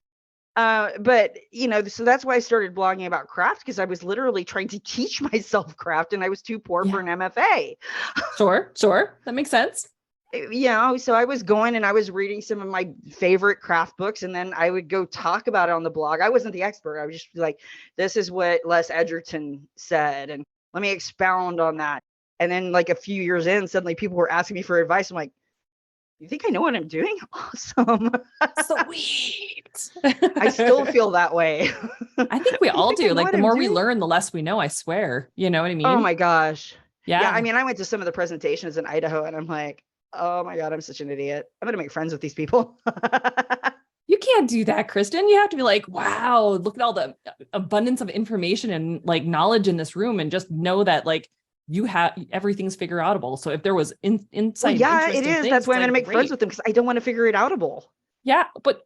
But so that's why I started blogging about craft, because I was literally trying to teach myself craft, and I was too poor for an MFA.
Sure. That makes sense.
So I was going and I was reading some of my favorite craft books, and then I would go talk about it on the blog. I wasn't the expert. I was just like, this is what Les Edgerton said, and let me expound on that. And then like a few years in, suddenly people were asking me for advice. I'm like, you think I know what I'm doing? Awesome.
Sweet.
I still feel that way.
I think we all do. Like the more we learn, the less we know, I swear. You know what I mean?
Oh my gosh.
Yeah.
I mean, I went to some of the presentations in Idaho and I'm like, oh my God, I'm such an idiot. I'm going to make friends with these people.
You can't do that, Kristen. You have to be like, wow, look at all the abundance of information and like knowledge in this room, and just know that like you have everything's figure outable. So if there was insight,
it is. That's why I'm going to make friends with them, because I don't want to figure it outable.
Yeah, but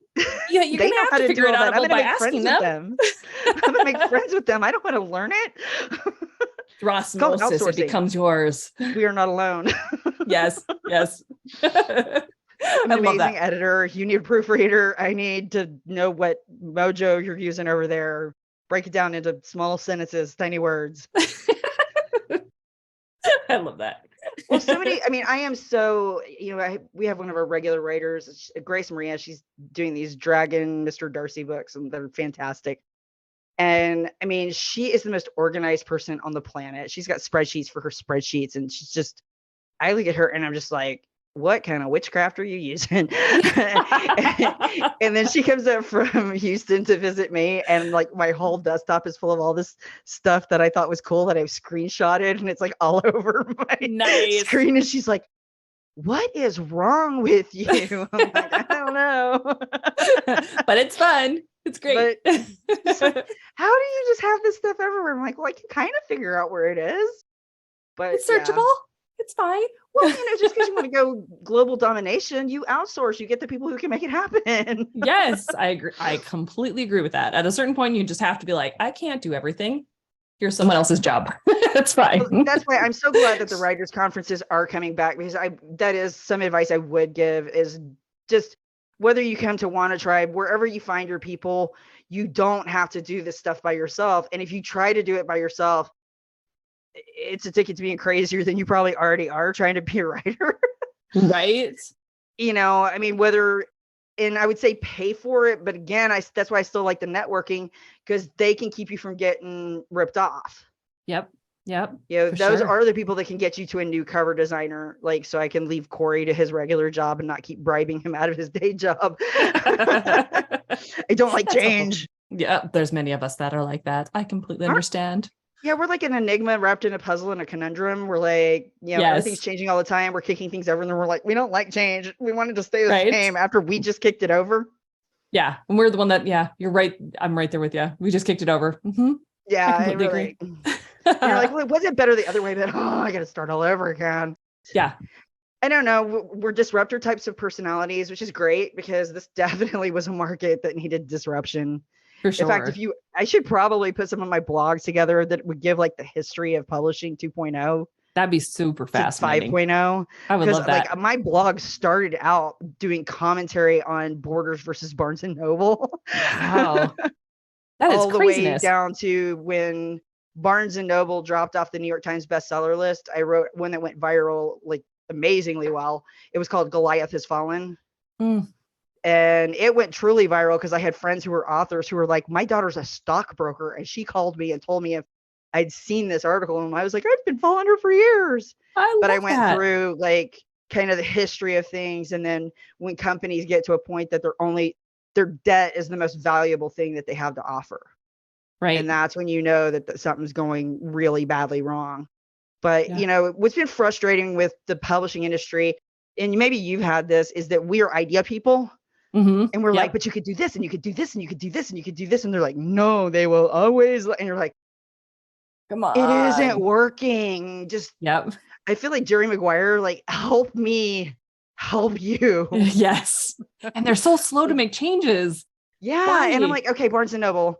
you're going to have to figure it outable by asking them.
I'm going to make friends with them. I don't want to learn it.
Through osmosis, it becomes yours.
We are not alone.
Yes.
I'm an amazing editor. You need a proofreader. I need to know what mojo you're using over there. Break it down into small sentences, tiny words.
I love that.
Well, I am so, we have one of our regular writers, Grace Maria. She's doing these Dragon Mr. Darcy books, and they're fantastic. And I mean, she is the most organized person on the planet. She's got spreadsheets for her spreadsheets, and she's just, I look at her and I'm just like, what kind of witchcraft are you using? And then she comes up from Houston to visit me, and like my whole desktop is full of all this stuff that I thought was cool that I've screenshotted, and it's like all over my screen. And she's like, what is wrong with you? I'm like, I don't know.
But it's fun. It's great.
But how do you just have this stuff everywhere? I'm like, well, I can kind of figure out where it is, but
it's searchable. It's fine.
Well, just because you want to go global domination, you outsource. You get the people who can make it happen.
Yes, I agree. I completely agree with that. At a certain point, you just have to be like, I can't do everything. Here's someone else's job. That's fine.
Well, that's why I'm so glad that the writers' conferences are coming back, because that is some advice I would give, is just whether you come to Wanna Tribe, wherever you find your people, you don't have to do this stuff by yourself. And if you try to do it by yourself, it's a ticket to being crazier than you probably already are trying to be a writer.
Right.
I mean, and I would say pay for it. But again, that's why I still like the networking, because they can keep you from getting ripped off.
Yep.
Those are the people that can get you to a new cover designer. Like, so I can leave Corey to his regular job and not keep bribing him out of his day job. I don't like change.
Yeah. There's many of us that are like that. I completely understand.
Yeah, we're like an enigma wrapped in a puzzle and a conundrum. We're like, everything's changing all the time. We're kicking things over, and then we're like, we don't like change. We wanted to stay the same after we just kicked it over.
Yeah, and we're the one that, you're right. I'm right there with you. We just kicked it over. Mm-hmm.
Yeah, I completely agree. You're like, well, was it better the other way? But I got to start all over again.
Yeah.
I don't know. We're disruptor types of personalities, which is great because this definitely was a market that needed disruption.
For
In fact,
sure.
I should probably put some of my blogs together that would give like the history of publishing 2.0
That'd be super
to
fascinating.
5.0.
I would
Because
love
like
that.
my blog started out doing commentary on Borders versus Barnes and Noble.
Wow. That is
All the way
craziness.
down to when Barnes and Noble dropped off the New York Times bestseller list. I wrote one that went viral like amazingly well. It was called Goliath Has Fallen.
Mm.
And it went truly viral because I had friends who were authors who were like, my daughter's a stockbroker. And she called me and told me if I'd seen this article. And I was like, I've been following her for years.
I
But I
love
went
that.
through like kind of the history of things. And then when companies get to a point that their debt is the most valuable thing that they have to offer. And
Right.
that's when you know that something's going really badly wrong. But,
Yeah.
you know, what's been frustrating with the publishing industry, and maybe you've had this, is that we are idea people.
Mm-hmm.
And we're like,
Yep.
but you could do this and you could do this and you could do this and you could do this. And they're like, no, they will always. And you're like,
Come
it isn't
on.
working. Just,
Yep.
I feel like Jerry Maguire, like, help me help you.
Yes. And they're so slow to
Like,
make changes.
yeah. And I'm
Why?
like, okay, Barnes and Noble,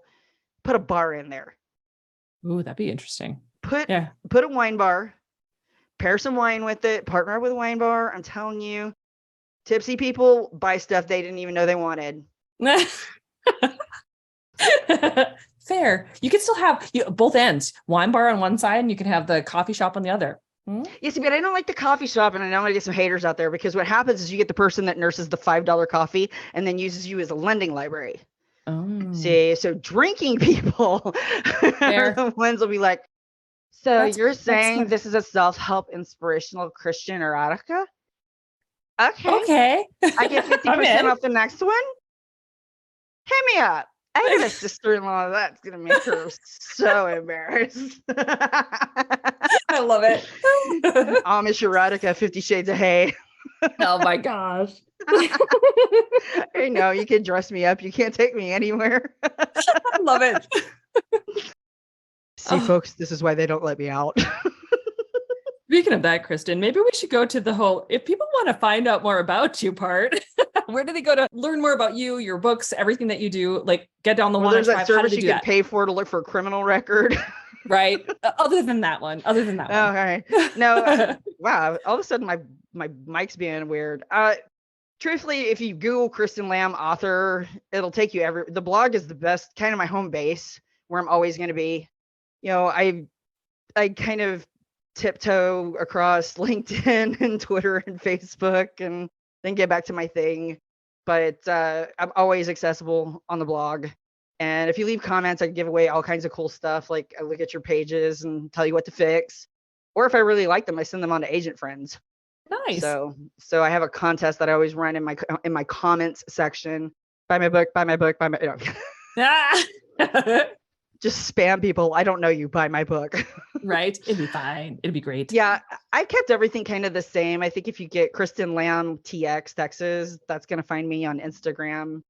put a bar in there.
Ooh, that'd be interesting.
Put
Yeah.
put a wine bar, pair some wine with it, partner with a wine bar. I'm telling you, tipsy people buy stuff they didn't even know they wanted.
Fair. You can still have both ends, wine bar on one side, and you can have the coffee shop on the other. Hmm?
You see, but I don't like the coffee shop, and I know I'm gonna get some haters out there because what happens is you get the person that nurses the $5 coffee and then uses you as a lending library.
Oh,
See, so drinking people are
fair.
the ones will be like, so you're
That's
saying
fair.
this is a self-help inspirational Christian erotica? Okay.
Okay.
I get
I'm
50%
in.
off the next one. Hit me up. I got a sister-in-law that's gonna make her so embarrassed.
I love it.
Amish erotica, 50 Shades of Hay.
Oh my gosh.
I know you can dress me up. You can't take me anywhere.
I love it.
See,
Oh,
folks, this is why they don't let me out.
speaking of that, Kristen, maybe we should go to the whole, if people want to find out more about you part, where do they go to learn more about you, your books, everything that you do, like get down the
Or there's that
1-5? How do
service
they
you
do
can
that?
pay for to look for a criminal record.
Right. Other than that one.
Oh, all right. No, wow. All of a sudden, my mic's being weird. Truthfully, if you Google Kristen Lamb author, it'll take you the blog is the best, kind of my home base where I'm always going to be. You know, I kind of tiptoe across LinkedIn and Twitter and Facebook and then get back to my thing. But I'm always accessible on the blog. And if you leave comments, I give away all kinds of cool stuff. Like I look at your pages and tell you what to fix. Or if I really like them, I send them on to agent friends.
Nice.
So I have a contest that I always run in my comments section. Buy my book, buy my book, buy my
Ah.
just spam people. I don't know you, buy my book.
Right. It'd be fine. It'd be great.
Yeah, I kept everything kind of the same. I think if you get Kristen Lamb TX Texas, that's gonna find me on Instagram,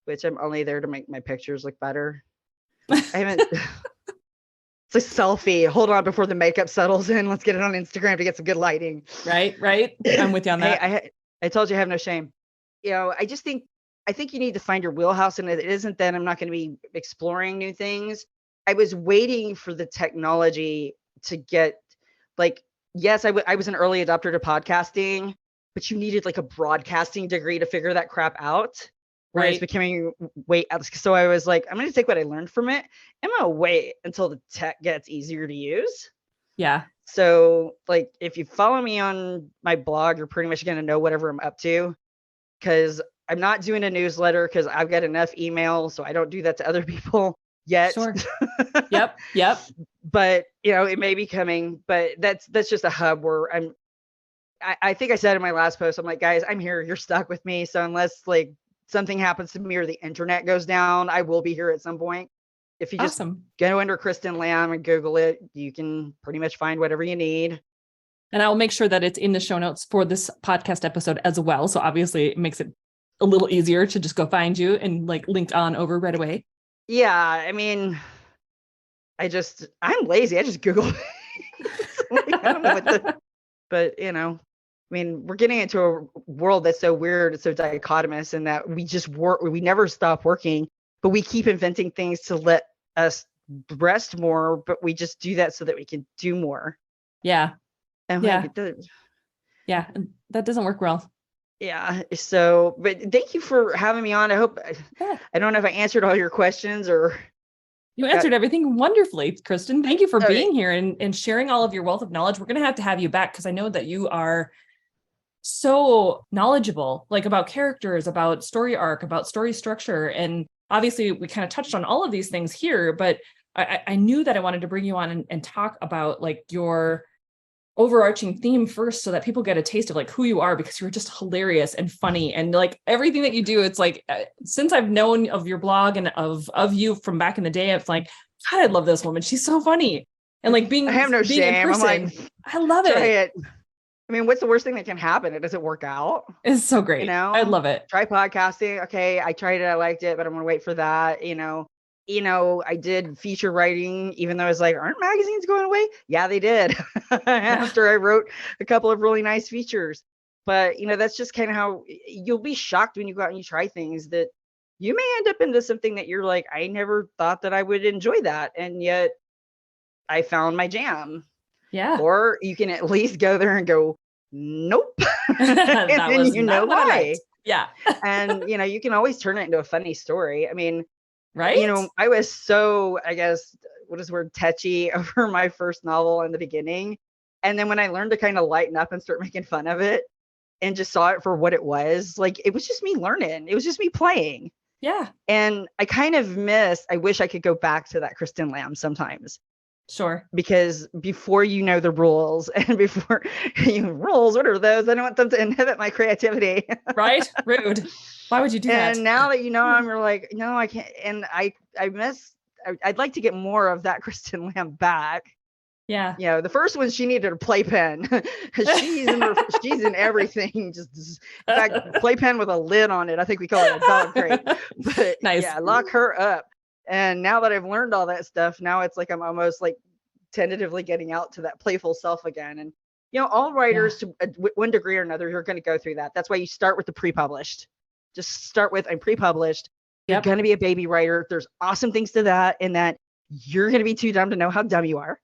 which I'm only there to make my pictures look better. I haven't it's a selfie. Hold on before the makeup settles in. Let's get it on Instagram to get some good lighting.
Right. Right. I'm with you on
Hey,
that.
I told you I have no shame. You know, I think you need to find your wheelhouse, and it isn't that I'm not going to be exploring new things. I was waiting for the technology to get like, yes, I was an early adopter to podcasting, but you needed like a broadcasting degree to figure that crap out. Where it's
Right.
becoming so I was like, I'm going to take what I learned from it. I'm going to wait until the tech gets easier to use.
Yeah.
So, like, if you follow me on my blog, you're pretty much going to know whatever I'm up to because I'm not doing a newsletter because I've got enough email. So I don't do that to other people yet.
Sure. Yep. Yep.
But, you know, it may be coming. But that's just a hub where I think I said in my last post, I'm like, guys, I'm here. You're stuck with me. So unless like something happens to me or the internet goes down, I will be here at some point. If you just
Awesome.
go under Kristen Lamb and Google it, you can pretty much find whatever you need.
And I'll make sure that it's in the show notes for this podcast episode as well. So obviously it makes it a little easier to just go find you and like link on over right away.
Yeah, I mean, I'm lazy. I just Google. Like, I don't know but you know, mean, we're getting into a world that's so weird, it's so dichotomous, and that we just work, we never stop working, but we keep inventing things to let us rest more, but we just do that so that we can do more.
Yeah.
And
Yeah.
like,
Yeah. And that doesn't work well.
yeah. So, but thank you for having me on. I hope, I don't know if I answered all your questions or.
You answered everything wonderfully, Kristen. Thank you for
Okay.
being here and sharing all of your wealth of knowledge. We're going to have you back because I know that you are so knowledgeable, like about characters, about story arc, about story structure. And obviously we kind of touched on all of these things here, but I knew that I wanted to bring you on and talk about like your overarching theme first so that people get a taste of like who you are, because you're just hilarious and funny and like everything that you do. It's like since I've known of your blog and of you from back in the day, it's like, God, I love this woman. She's so funny. And like
I have no shame.
in person,
I'm like,
I love it.
I mean, what's the worst thing that can happen? It doesn't work out.
It's so great.
You know,
I love it.
Try podcasting. Okay, I tried it. I liked it, but I'm gonna wait for that. I did feature writing, even though it's like, aren't magazines going away? Yeah, they did. After I wrote a couple of really nice features. But that's just kind of how you'll be shocked when you go out and you try things that you may end up into something that you're like, I never thought that I would enjoy that, and yet I found my jam.
Yeah.
Or you can at least go there and go, nope. And
that
then
was not what
why.
Yeah.
And you can always turn it into a funny story. I mean,
right.
I was so, I guess, what is the word, touchy over my first novel in the beginning. And then when I learned to kind of lighten up and start making fun of it and just saw it for what it was, like, it was just me learning. It was just me playing.
Yeah.
And I kind of I wish I could go back to that Kristen Lamb sometimes.
Sure.
Because before you know the rules and before rules, what are those? I don't want them to inhibit my creativity.
Right? Rude. Why would you do that?
And now that I'm like, no, I can't. And I'd like to get more of that Kristen Lamb back.
Yeah.
The first one, she needed a playpen. she's in everything. Just in fact, playpen with a lid on it. I think we call it a dog crate. But
nice.
Yeah, lock her up. And now that I've learned all that stuff, now it's like I'm almost like tentatively getting out to that playful self again. And all writers to one degree or another, you're going to go through that. That's why you start with the pre-published. Just start with I'm pre-published. You're going to be a baby writer. There's awesome things to that, in that you're going to be too dumb to know how dumb you are.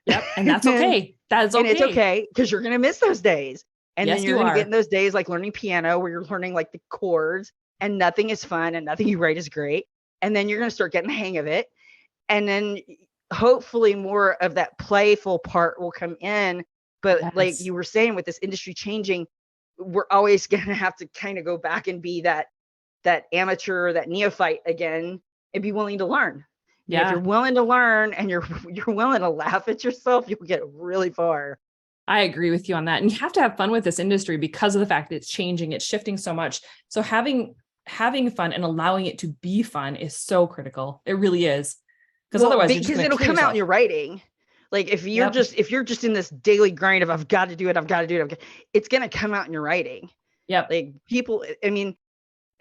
Yep. And that's okay. That's okay.
And it's okay, because you're going to miss those days. And then you're going to get in those days like learning piano, where you're learning like the chords and nothing is fun and nothing you write is great. And then you're going to start getting the hang of it. And then hopefully more of that playful part will come in. But like you were saying, with this industry changing, we're always going to have to kind of go back and be that amateur, that neophyte again, and be willing to learn. Yeah. And if you're willing to learn and you're willing to laugh at yourself, you'll get really far.
I agree with you on that. And you have to have fun with this industry because of the fact that it's changing, it's shifting so much. So having fun and allowing it to be fun is so critical. It really is. Because otherwise,
because it'll come out in your writing. Like if you're just in this daily grind of I've got to do it, it's gonna come out in your writing.
Yep.
Like people, I mean,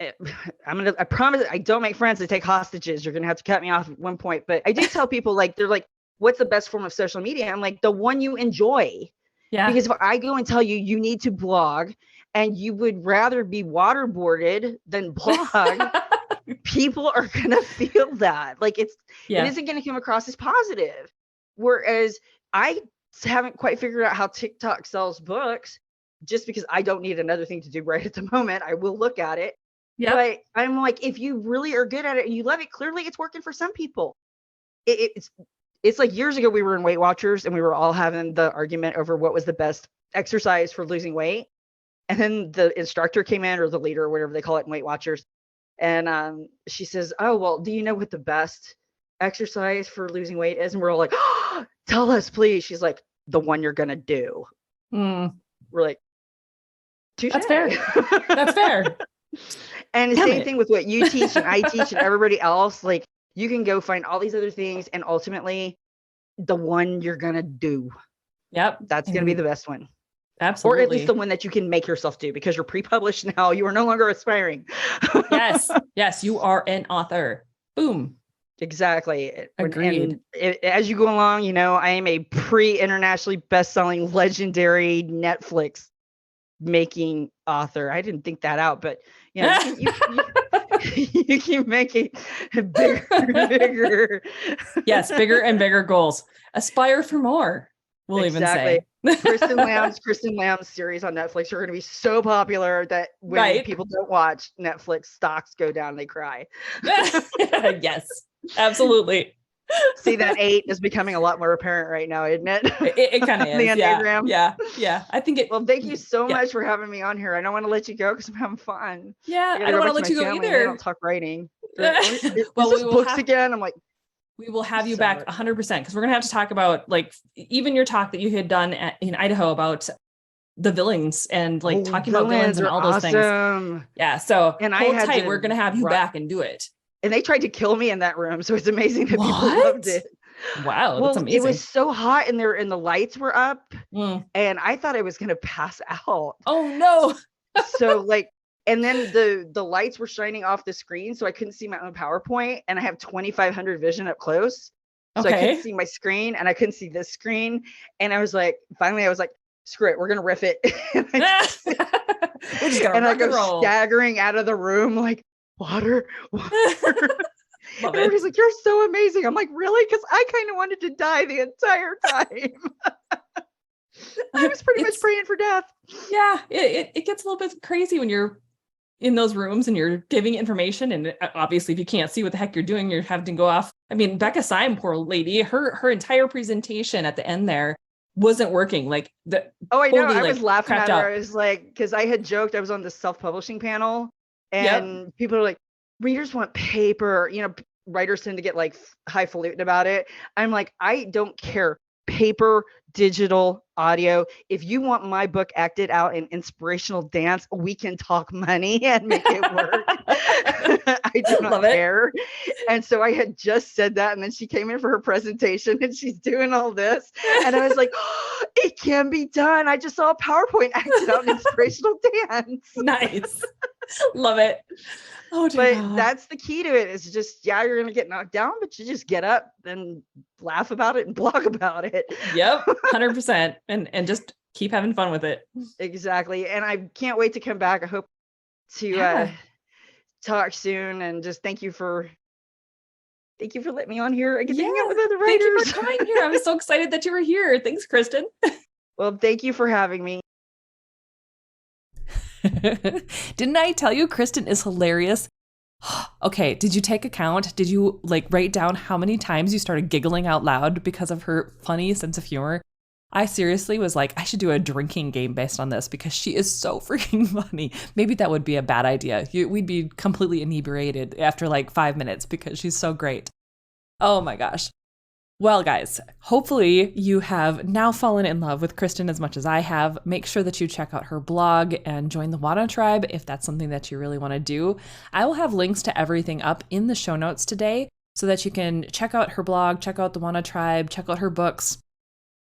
I promise I don't make friends that take hostages. You're gonna have to cut me off at one point. But I do tell people, like, they're like, what's the best form of social media? I'm like, the one you enjoy. Yeah. Because if I go and tell you need to blog, and you would rather be waterboarded than blog, people are going to feel that. Like it isn't going to come across as positive. Whereas I haven't quite figured out how TikTok sells books, just because I don't need another thing to do right at the moment. I will look at it. Yeah. But I'm like, if you really are good at it and you love it, clearly it's working for some people. It's like years ago, we were in Weight Watchers and we were all having the argument over what was the best exercise for losing weight. And then the instructor came in, or the leader, or whatever they call it in Weight Watchers. And she says, oh, well, do you know what the best exercise for losing weight is? And we're all like, oh, tell us, please. She's like, the one you're going to do. We're like, touche.
That's fair. That's fair.
And the same thing with what you teach and I teach and everybody else. Like, you can go find all these other things, and ultimately the one you're going to do. Yep. That's going to be the best one. Absolutely. Or at least the one that you can make yourself do, because you're pre-published now. You are no longer aspiring.
Yes. You are an author. Boom.
Exactly.
Agreed.
And as you go along, I am a internationally best-selling legendary Netflix making author. I didn't think that out, but you keep making it bigger and bigger.
Yes, bigger and bigger goals. Aspire for more, we'll
Exactly.
even say.
Kristen Lamb's series on Netflix are going to be so popular that when people don't watch Netflix, stocks go down, they cry.
Yes, absolutely.
See, that 8 is becoming a lot more apparent right now, isn't it?
It kind of is.
The Enneagram.
Yeah. I think it.
Well, thank you so much for having me on here. I don't want to let you go because I'm having fun.
Yeah, I don't want to let you go either.
I don't talk writing.
Well,
we will books again. I'm like,
we will have you back 100% because we're gonna have to talk about like even your talk that you had done in Idaho about the villains and like talking about villains and all those things. Yeah. So
and
hold tight. We're gonna have you back and do it.
And they tried to kill me in that room, so it's amazing that people loved it.
Wow, that's amazing.
It was so hot in there, and the lights were up, and I thought I was gonna pass out.
Oh no!
So like, and then the lights were shining off the screen, so I couldn't see my own PowerPoint, and I have 2500 vision up close, so I couldn't see my screen, and I couldn't see this screen, and I was like, finally, I was like, screw it, we're gonna riff it, and I go staggering out of the room like. Water. Everybody's like, you're so amazing. I'm like, really? Because I kind of wanted to die the entire time. I was pretty much praying for death.
Yeah, it gets a little bit crazy when you're in those rooms and you're giving information. And obviously, if you can't see what the heck you're doing, you're having to go off. I mean, Becca Syme, poor lady, her entire presentation at the end there wasn't working. Like
I know. I was laughing at her. I was like, because I had joked I was on the self-publishing panel. And people are like, readers want paper, writers tend to get like highfalutin about it. I'm like, I don't care. Paper, digital, audio. If you want my book acted out in inspirational dance, we can talk money and make it work. I do not care. And so I had just said that. And then she came in for her presentation and she's doing all this. And I was like, oh, it can be done. I just saw a PowerPoint acted out in inspirational dance.
Nice. Love it. Oh,
but that's the key to it is just, you're going to get knocked down, but you just get up and laugh about it and blog about it.
Yep. 100%. And just keep having fun with it.
Exactly. And I can't wait to come back. I hope to talk soon and just thank you for letting me on here. I get to hang out with other writers.
Thank you for coming here. I'm so excited that you were here. Thanks, Kristen.
Well, thank you for having me.
Didn't I tell you Kristen is hilarious? Okay, did you take account? Did you write down how many times you started giggling out loud because of her funny sense of humor? I seriously was like, I should do a drinking game based on this because she is so freaking funny. Maybe that would be a bad idea. We'd be completely inebriated after 5 minutes because she's so great. Oh my gosh. Well, guys, hopefully you have now fallen in love with Kristen as much as I have. Make sure that you check out her blog and join the WANA tribe if that's something that you really want to do. I will have links to everything up in the show notes today so that you can check out her blog, check out the WANA tribe, check out her books,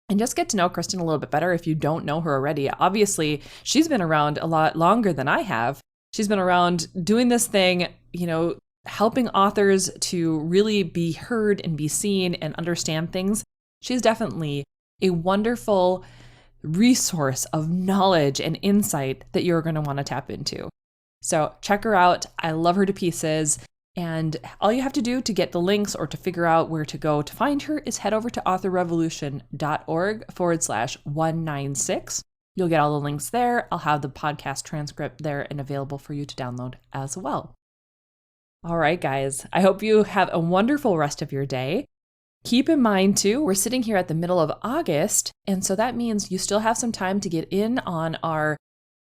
and just get to know Kristen a little bit better if you don't know her already. Obviously, she's been around a lot longer than I have. She's been around doing this thing, helping authors to really be heard and be seen and understand things. She's definitely a wonderful resource of knowledge and insight that you're going to want to tap into. So check her out. I love her to pieces. And all you have to do to get the links or to figure out where to go to find her is head over to authorrevolution.org/196. You'll get all the links there. I'll have the podcast transcript there and available for you to download as well. All right, guys, I hope you have a wonderful rest of your day. Keep in mind, too, we're sitting here at the middle of August, and so that means you still have some time to get in on our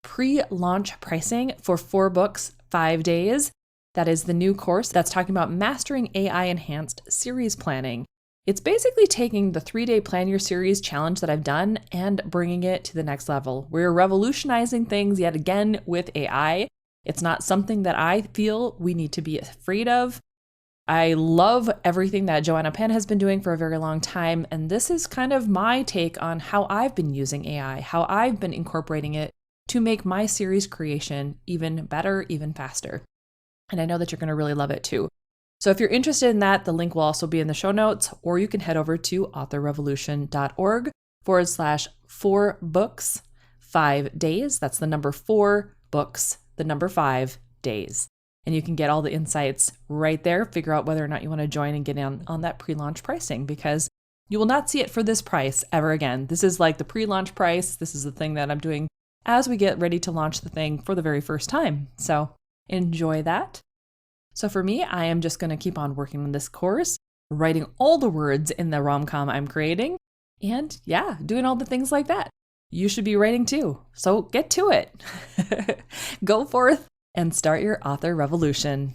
pre-launch pricing for 4 books, 5 days. That is the new course that's talking about mastering AI-enhanced series planning. It's basically taking the 3-day plan your series challenge that I've done and bringing it to the next level. We're revolutionizing things yet again with AI. It's not something that I feel we need to be afraid of. I love everything that Joanna Penn has been doing for a very long time, and this is kind of my take on how I've been using AI, how I've been incorporating it to make my series creation even better, even faster. And I know that you're going to really love it too. So if you're interested in that, the link will also be in the show notes, or you can head over to authorrevolution.org/4 books, 5 days. That's the number 4 books, the number 5 days. And you can get all the insights right there, figure out whether or not you want to join and get in on that pre-launch pricing, because you will not see it for this price ever again. This is like the pre-launch price. This is the thing that I'm doing as we get ready to launch the thing for the very first time. So enjoy that. So for me, I am just going to keep on working on this course, writing all the words in the rom-com I'm creating, and yeah, doing all the things like that. You should be writing too. So get to it. Go forth and start your author revolution.